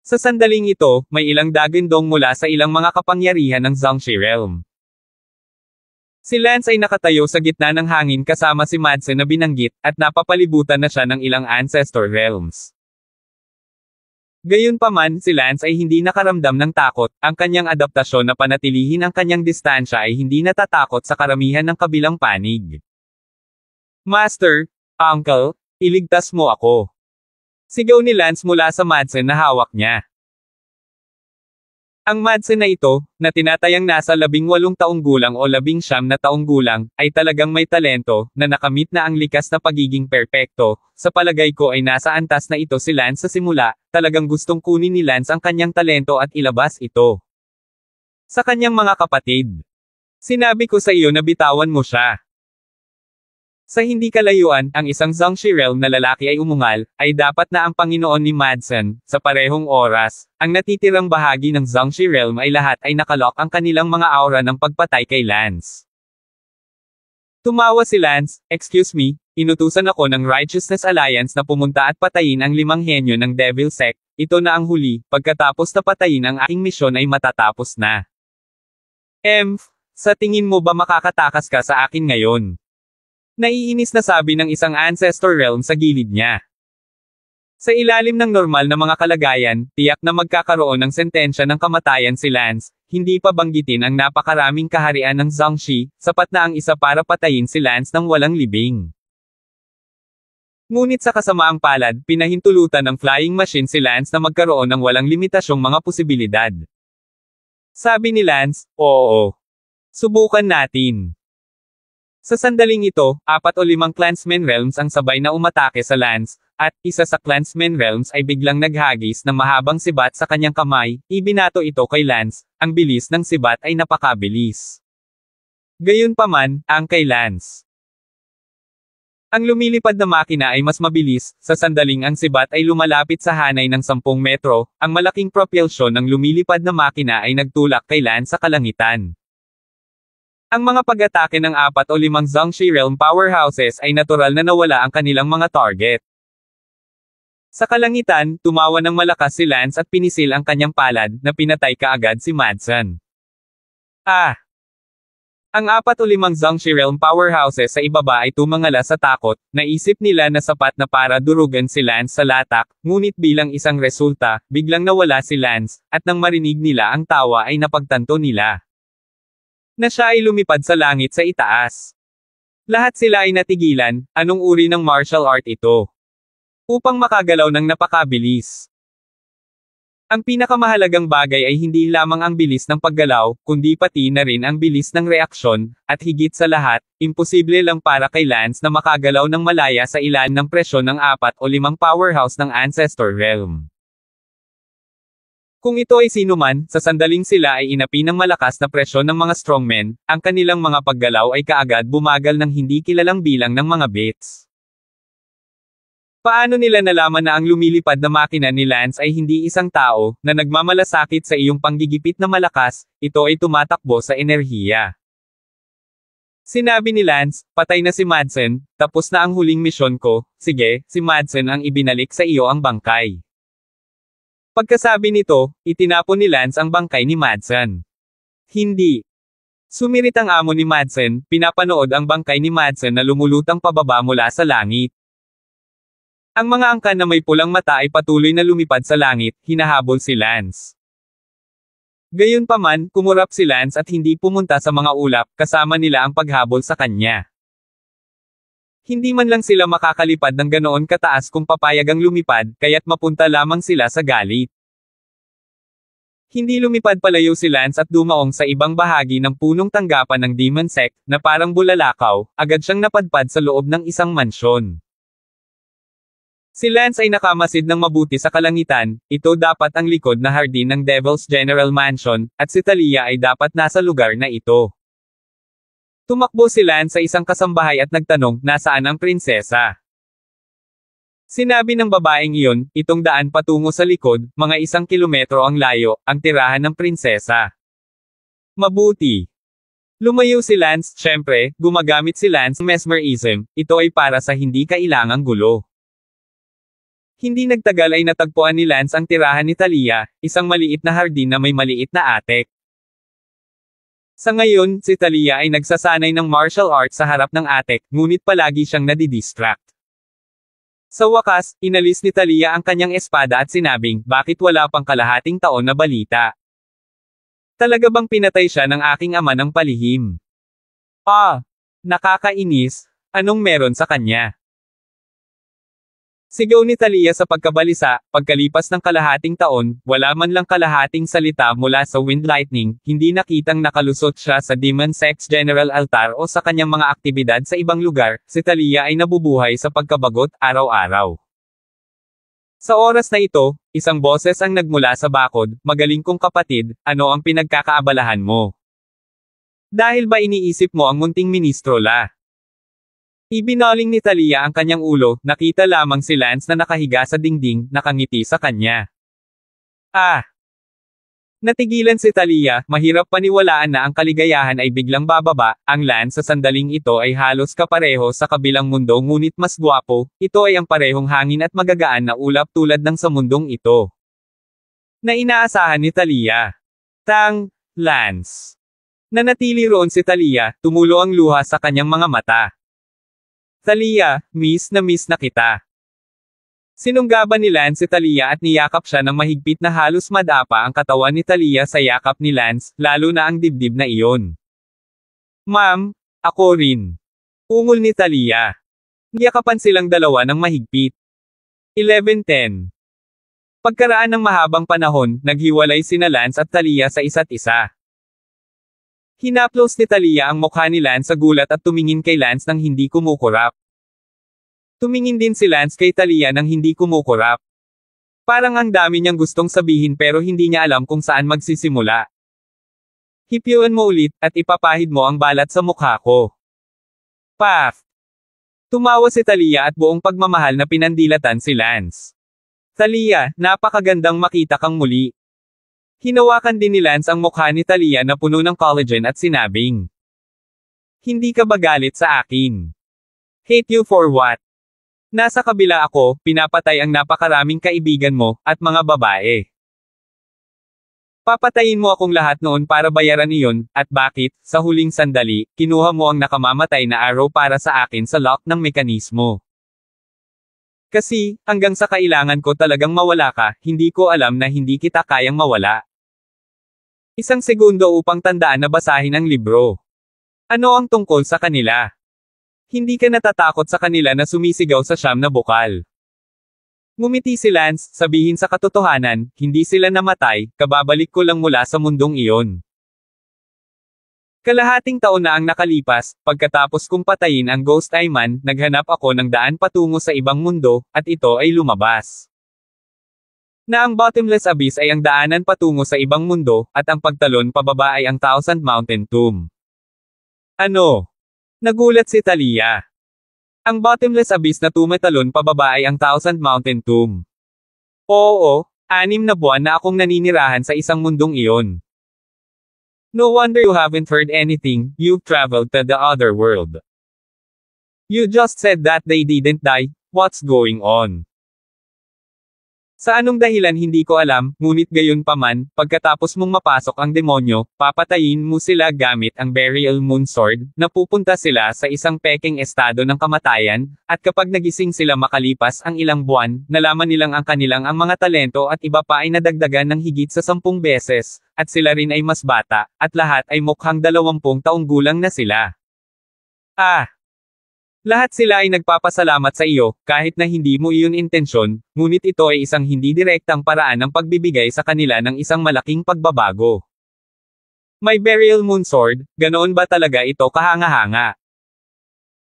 Sa sandaling ito, may ilang dagindong mula sa ilang mga kapangyarihan ng Zhangxi Realm. Si Lance ay nakatayo sa gitna ng hangin kasama si Madsen na binanggit, at napapalibutan na siya ng ilang ancestor realms. Gayunpaman, si Lance ay hindi nakaramdam ng takot, ang kanyang adaptasyon na panatilihin ang kanyang distansya ay hindi natatakot sa karamihan ng kabilang panig. Master, Uncle, iligtas mo ako. Sigaw ni Lance mula sa Madsen na hawak niya. Ang Madsen na ito, na tinatayang nasa 18 taong gulang o 19 na taong gulang, ay talagang may talento, na nakamit na ang likas na pagiging perpekto. Sa palagay ko ay nasa antas na ito si Lance sa simula, talagang gustong kunin ni Lance ang kanyang talento at ilabas ito sa kanyang mga kapatid. Sinabi ko sa iyo na bitawan mo siya. Sa hindi kalayuan, ang isang Zhangxi Realm na lalaki ay umungal, ay dapat na ang Panginoon ni Madsen, sa parehong oras, ang natitirang bahagi ng Zhangxi Realm ay lahat ay nakalock ang kanilang mga aura ng pagpatay kay Lance. Tumawa si Lance, excuse me, inutusan ako ng Righteousness Alliance na pumunta at patayin ang 5 henyo ng Devil Sect, ito na ang huli, pagkatapos na patayin ang aking misyon ay matatapos na. Sa tingin mo ba makakatakas ka sa akin ngayon? Naiinis na sabi ng isang ancestor realm sa gilid niya. Sa ilalim ng normal na mga kalagayan, tiyak na magkakaroon ng sentensya ng kamatayan si Lance, hindi pa banggitin ang napakaraming kaharian ng Zhangxi, sapat na ang isa para patayin si Lance ng walang libing. Ngunit sa kasamaang palad, pinahintulutan ng flying machine si Lance na magkaroon ng walang limitasyong mga posibilidad. Sabi ni Lance, oo. Subukan natin. Sa sandaling ito, 4 o 5 Clansmen Realms ang sabay na umatake sa Lance, at isa sa Clansmen Realms ay biglang naghagis ng mahabang sibat sa kanyang kamay, ibinato ito kay Lance, ang bilis ng sibat ay napakabilis. Gayunpaman, ang kay Lance. Ang lumilipad na makina ay mas mabilis, sa sandaling ang sibat ay lumalapit sa hanay ng 10 metro, ang malaking propulsyon ng lumilipad na makina ay nagtulak kay Lance sa kalangitan. Ang mga pag-atake ng 4 o 5 Zhangxi Realm powerhouses ay natural na nawala ang kanilang mga target. Sa kalangitan, tumawa ng malakas si Lance at pinisil ang kanyang palad, na pinatay kaagad si Madsen. Ang 4 o 5 Zhangxi Realm powerhouses sa ibaba ay tumangala sa takot, naisip nila na sapat na para durugan si Lance sa latak, ngunit bilang isang resulta, biglang nawala si Lance, at nang marinig nila ang tawa ay napagtanto nila na siya ay lumipad sa langit sa itaas. Lahat sila ay natigilan, anong uri ng martial art ito? Upang makagalaw ng napakabilis. Ang pinakamahalagang bagay ay hindi lamang ang bilis ng paggalaw, kundi pati na rin ang bilis ng reaksyon, at higit sa lahat, imposible lang para kay Lance na makagalaw ng malaya sa ilan ng presyon ng 4 o 5 powerhouse ng Ancestor Realm. Kung ito ay sinuman, sa sandaling sila ay inapi ng malakas na presyon ng mga strongmen, ang kanilang mga paggalaw ay kaagad bumagal ng hindi kilalang bilang ng mga bits. Paano nila nalaman na ang lumilipad na makina ni Lance ay hindi isang tao, na nagmamalasakit sa iyong panggigipit na malakas, ito ay tumatakbo sa enerhiya. Sinabi ni Lance, patay na si Madsen, tapos na ang huling misyon ko, sige, si Madsen ang ibinalik sa iyo ang bangkay. Pagkasabi nito, itinapon ni Lance ang bangkay ni Madsen. Hindi. Sumirit ang amo ni Madsen, pinapanood ang bangkay ni Madsen na lumulutang pababa mula sa langit. Ang mga angkan na may pulang mata ay patuloy na lumipad sa langit, hinahabol si Lance. Gayunpaman, kumurap si Lance at hindi pumunta sa mga ulap, kasama nila ang paghabol sa kanya. Hindi man lang sila makakalipad ng ganoon kataas kung papayagang lumipad, kaya't mapunta lamang sila sa galit. Hindi lumipad palayo si Lance at dumaong sa ibang bahagi ng punong tanggapan ng Demon Sect, na parang bulalakaw, agad siyang napadpad sa loob ng isang mansyon. Si Lance ay nakamasid ng mabuti sa kalangitan, ito dapat ang likod na hardin ng Devil's General Mansion, at si Talia ay dapat nasa lugar na ito. Tumakbo si Lance sa isang kasambahay at nagtanong, nasaan ang prinsesa? Sinabi ng babaeng iyon, itong daan patungo sa likod, mga 1 kilometro ang layo, ang tirahan ng prinsesa. Mabuti. Lumayo si Lance, syempre, gumagamit si Lance mesmerism, ito ay para sa hindi kailangang gulo. Hindi nagtagal ay natagpuan ni Lance ang tirahan ni Talia, isang maliit na hardin na may maliit na attic. Sa ngayon, si Talia ay nagsasanay ng martial arts sa harap ng attic, ngunit palagi siyang nadidistract. Sa wakas, inalis ni Talia ang kanyang espada at sinabing, bakit wala pang kalahating taon na balita? Talaga bang pinatay siya ng aking ama ng palihim? Nakakainis, anong meron sa kanya? Sigaw ni Talia sa pagkabalisa, pagkalipas ng kalahating taon, wala man lang kalahating salita mula sa Wind Lightning, hindi nakitang nakalusot siya sa Demon Sect's General Altar o sa kanyang mga aktibidad sa ibang lugar, si Talia ay nabubuhay sa pagkabagot, araw-araw. Sa oras na ito, isang boses ang nagmula sa bakod, magaling kong kapatid, ano ang pinagkakaabalahan mo? Dahil ba iniisip mo ang munting ministro la? Ibinaling ni Talia ang kanyang ulo, nakita lamang si Lance na nakahiga sa dingding, nakangiti sa kanya. Natigilan si Talia, mahirap paniwalaan na ang kaligayahan ay biglang bababa, ang Lance sa sandaling ito ay halos kapareho sa kabilang mundo ngunit mas gwapo, ito ay ang parehong hangin at magagaan na ulap tulad ng sa mundong ito. Na inaasahan ni Talia. Lance. Nanatili roon si Talia, tumulo ang luha sa kanyang mga mata. Talia, miss na kita. Sinunggaban ni Lance si Talia at niyakap siya ng mahigpit na halos madapa ang katawan ni Talia sa yakap ni Lance, lalo na ang dibdib na iyon. Ma'am, ako rin. Ungol ni Talia. Niyakapan silang dalawa ng mahigpit. 11:10. Pagkaraan ng mahabang panahon, naghiwalay sina Lance at Talia sa isa't isa. Hinaplos ni Talia ang mukha ni Lance sa gulat at tumingin kay Lance nang hindi kumukurap. Tumingin din si Lance kay Talia nang hindi kumukurap. Parang ang dami niyang gustong sabihin pero hindi niya alam kung saan magsisimula. Hipyuan mo ulit, at ipapahid mo ang balat sa mukha ko. Paf! Tumawa si Talia at buong pagmamahal na pinandilatan si Lance. Talia, napakagandang makita kang muli. Hinawakan din ni Lance ang mukha ni Talia na puno ng collagen at sinabing, hindi ka ba galit sa akin? Hate you for what? Nasa kabila ako, pinapatay ang napakaraming kaibigan mo, at mga babae. Papatayin mo akong lahat noon para bayaran iyon, at bakit, sa huling sandali, kinuha mo ang nakamamatay na arrow para sa akin sa lock ng mekanismo. Kasi, hanggang sa kailangan ko talagang mawala ka, hindi ko alam na hindi kita kayang mawala. Isang segundo upang tandaan na basahin ang libro. Ano ang tungkol sa kanila? Hindi ka natatakot sa kanila na sumisigaw sa siyam na bukal. Ngumiti si Lance, sabihin sa katotohanan, hindi sila namatay, kababalik ko lang mula sa mundong iyon. Kalahating taon na ang nakalipas, pagkatapos kong patayin ang Ghost Ayman, naghanap ako ng daan patungo sa ibang mundo, at ito ay lumabas. Na ang bottomless abyss ay ang daanan patungo sa ibang mundo, at ang pagtalon pababa ay ang Thousand Mountain Tomb. Ano? Nagulat si Talia. Ang bottomless abyss na tumatalon pababa ay ang Thousand Mountain Tomb. Oo, 6 na buwan na akong naninirahan sa isang mundong iyon. No wonder you haven't heard anything, you've traveled to the other world. You just said that they didn't die, what's going on? Sa anong dahilan hindi ko alam, ngunit gayon pa man, pagkatapos mong mapasok ang demonyo, papatayin mo sila gamit ang Burial Moon Sword, napupunta sila sa isang peking estado ng kamatayan, at kapag nagising sila makalipas ang ilang buwan, nalaman nilang ang kanilang ang mga talento at iba pa ay nadagdagan ng higit sa 10 beses, at sila rin ay mas bata, at lahat ay mukhang 20 taong gulang na sila. Ah! Lahat sila ay nagpapasalamat sa iyo, kahit na hindi mo iyon intensyon, ngunit ito ay isang hindi direktang paraan ng pagbibigay sa kanila ng isang malaking pagbabago. May Burial Moon Sword, ganoon ba talaga ito kahanga-hanga?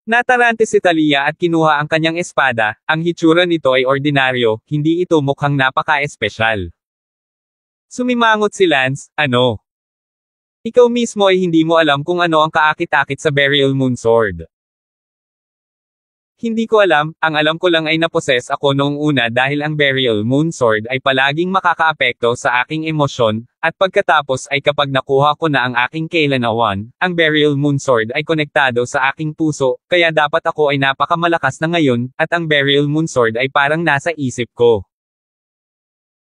Natarante si Talia at kinuha ang kanyang espada, ang hitsura nito ay ordinaryo, hindi ito mukhang napaka-espesyal. Sumimangot si Lance, ano? Ikaw mismo ay hindi mo alam kung ano ang kaakit-akit sa Burial Moon Sword. Hindi ko alam, ang alam ko lang ay naposes ako noong una dahil ang Burial Moon Sword ay palaging makakaapekto sa aking emosyon, at pagkatapos ay kapag nakuha ko na ang aking kailanawan, ang Burial Moon Sword ay konektado sa aking puso, kaya dapat ako ay napakamalakas na ngayon, at ang Burial Moon Sword ay parang nasa isip ko.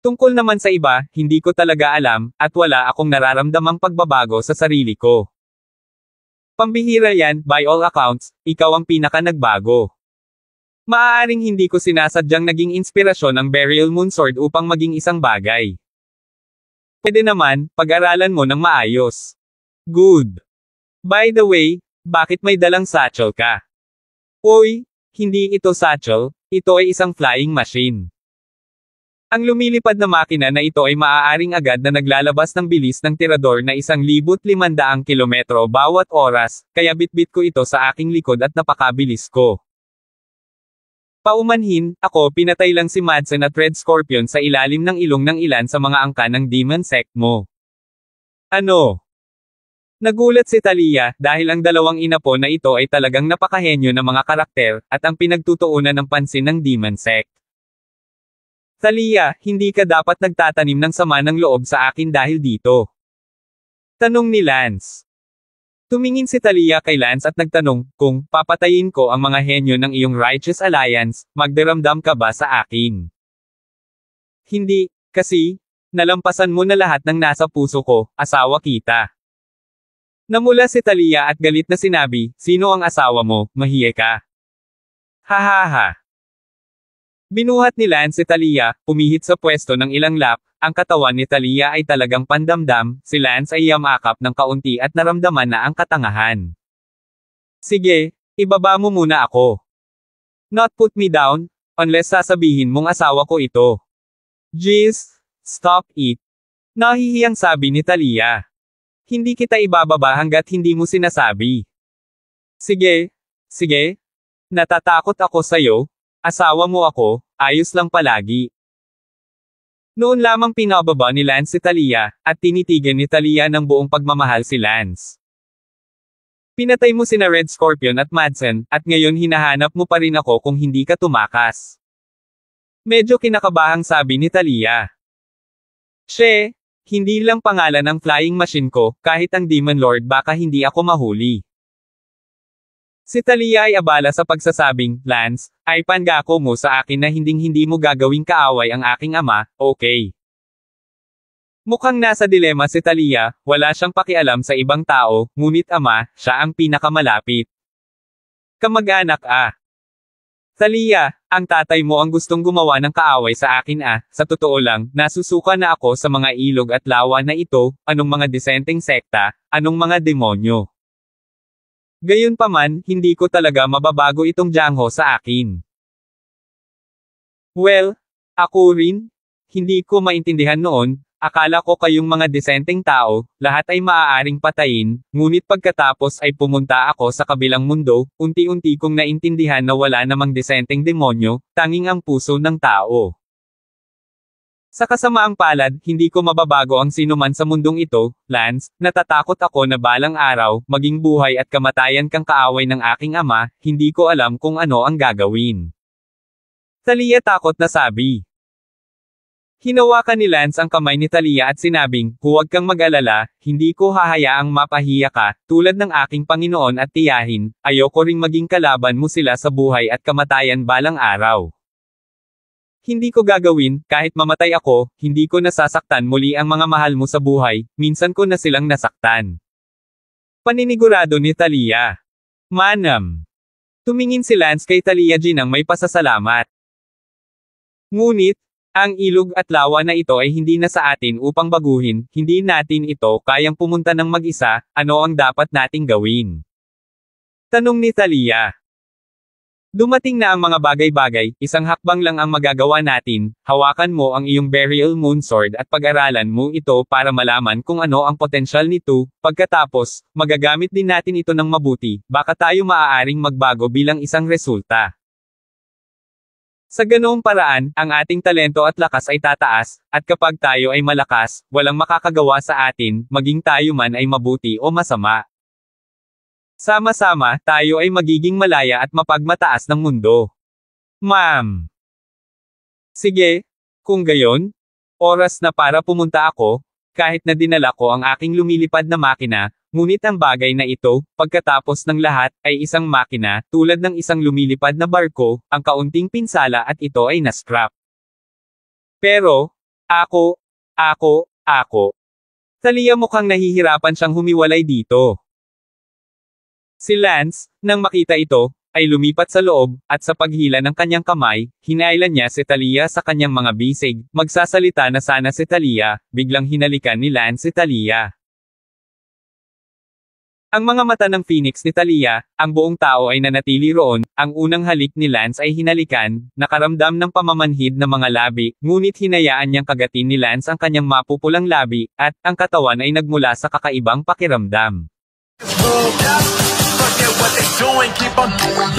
Tungkol naman sa iba, hindi ko talaga alam, at wala akong nararamdamang pagbabago sa sarili ko. Pambihira yan, by all accounts, ikaw ang pinaka nagbago. Maaaring hindi ko sinasadyang naging inspirasyon ang Burial Moon Sword upang maging isang bagay. Pwede naman, pag-aralan mo ng maayos. Good. By the way, bakit may dalang satchel ka? Uy, hindi ito satchel, ito ay isang flying machine. Ang lumilipad na makina na ito ay maaaring agad na naglalabas ng bilis ng tirador na 1,500 kilometro bawat oras, kaya bitbit ko ito sa aking likod at napakabilis ko. Paumanhin, ako pinatay lang si Madsen at Red Scorpion sa ilalim ng ilong ng ilan sa mga angka ng Demon Sect mo. Ano? Nagulat si Talia, dahil ang dalawang inapo na ito ay talagang napakahenyo na mga karakter, at ang pinagtutuunan ng pansin ng Demon Sect. Talia, hindi ka dapat nagtatanim ng sama ng loob sa akin dahil dito. Tanong ni Lance. Tumingin si Talia kay Lance at nagtanong, kung papatayin ko ang mga henyo ng iyong Righteous Alliance, magdaramdam ka ba sa akin? Hindi, kasi, nalampasan mo na lahat ng nasa puso ko, asawa kita. Namula si Talia at galit na sinabi, sino ang asawa mo, mahiya ka? Hahaha. Binuhat ni Lance si Talia, pumihit sa pwesto ng ilang lap, ang katawan ni Talia ay talagang pandamdam, si Lance ay yamakap ng kaunti at naramdaman na ang katangahan. Sige, ibaba mo muna ako. Not put me down, unless sasabihin mong asawa ko ito. Jeez, stop it. Nahihiyang sabi ni Talia. Hindi kita ibababa hanggat hindi mo sinasabi. Sige, sige. Natatakot ako sa'yo. Asawa mo ako, ayos lang palagi. Noon lamang pinababa ni Lance si Talia, at tinitigan ni Talia ng buong pagmamahal si Lance. Pinatay mo sina Red Scorpion at Madsen, at ngayon hinahanap mo pa rin ako kung hindi ka tumakas. Medyo kinakabahang sabi ni Talia. She, hindi lang pangalan ng flying machine ko, kahit ang Demon Lord baka hindi ako mahuli. Si Talia ay abala sa pagsasabing, Lance, ay pangako mo sa akin na hindi mo gagawing kaaway ang aking ama, okay? Mukhang nasa dilema si Talia, wala siyang pakialam sa ibang tao, ngunit ama, siya ang pinakamalapit. Kamag-anak Talia, ang tatay mo ang gustong gumawa ng kaaway sa akin sa totoo lang, nasusuka na ako sa mga ilog at lawa na ito, anong mga disenteng sekta, anong mga demonyo. Gayunpaman, hindi ko talaga mababago itong Jangho sa akin. Well, ako rin. Hindi ko maintindihan noon, akala ko kayong mga disenteng tao, lahat ay maaaring patayin, ngunit pagkatapos ay pumunta ako sa kabilang mundo, unti-unti kong naintindihan na wala namang disenteng demonyo, tanging ang puso ng tao. Sa kasamaang palad, hindi ko mababago ang sinuman sa mundong ito, Lance, natatakot ako na balang araw, maging buhay at kamatayan kang kaaway ng aking ama, hindi ko alam kung ano ang gagawin. Talia takot na sabi. Hinawakan ni Lance ang kamay ni Talia at sinabing, huwag kang mag-alala, hindi ko hahayaang mapahiya ka, tulad ng aking Panginoon at tiyahin, ayoko ring maging kalaban mo sila sa buhay at kamatayan balang araw. Hindi ko gagawin, kahit mamatay ako, hindi ko nasasaktan muli ang mga mahal mo sa buhay, minsan ko na silang nasaktan. Paninigurado ni Talia. Manam. Tumingin si Lance kay Talia ng may pasasalamat. Ngunit, ang ilog at lawa na ito ay hindi na sa atin upang baguhin, hindi natin ito kayang pumunta ng mag-isa, ano ang dapat nating gawin? Tanong ni Talia. Dumating na ang mga bagay-bagay, isang hakbang lang ang magagawa natin, hawakan mo ang iyong Burial Moon Sword at pag-aralan mo ito para malaman kung ano ang potensyal nito, pagkatapos, magagamit din natin ito ng mabuti, baka tayo maaaring magbago bilang isang resulta. Sa ganoong paraan, ang ating talento at lakas ay tataas, at kapag tayo ay malakas, walang makakagawa sa atin, maging tayo man ay mabuti o masama. Sama-sama, tayo ay magiging malaya at mapagmataas ng mundo. Ma'am. Sige, kung gayon, oras na para pumunta ako, kahit na dinala ko ang aking lumilipad na makina, ngunit ang bagay na ito, pagkatapos ng lahat, ay isang makina, tulad ng isang lumilipad na barko, ang kaunting pinsala at ito ay na-scrap. Pero, ako. Talia mukhang nahihirapan siyang humiwalay dito. Si Lance, nang makita ito, ay lumipat sa loob, at sa paghila ng kanyang kamay, hinailan niya si Talia sa kanyang mga bisig, magsasalita na sana si Talia, biglang hinalikan ni Lance si Talia. Ang mga mata ng Phoenix ni Talia, ang buong tao ay nanatili roon, ang unang halik ni Lance ay hinalikan, nakaramdam ng pamamanhid na mga labi, ngunit hinayaan niyang kagatin ni Lance ang kanyang mapupulang labi, at ang katawan ay nagmula sa kakaibang pakiramdam. What they doing, keep on doing.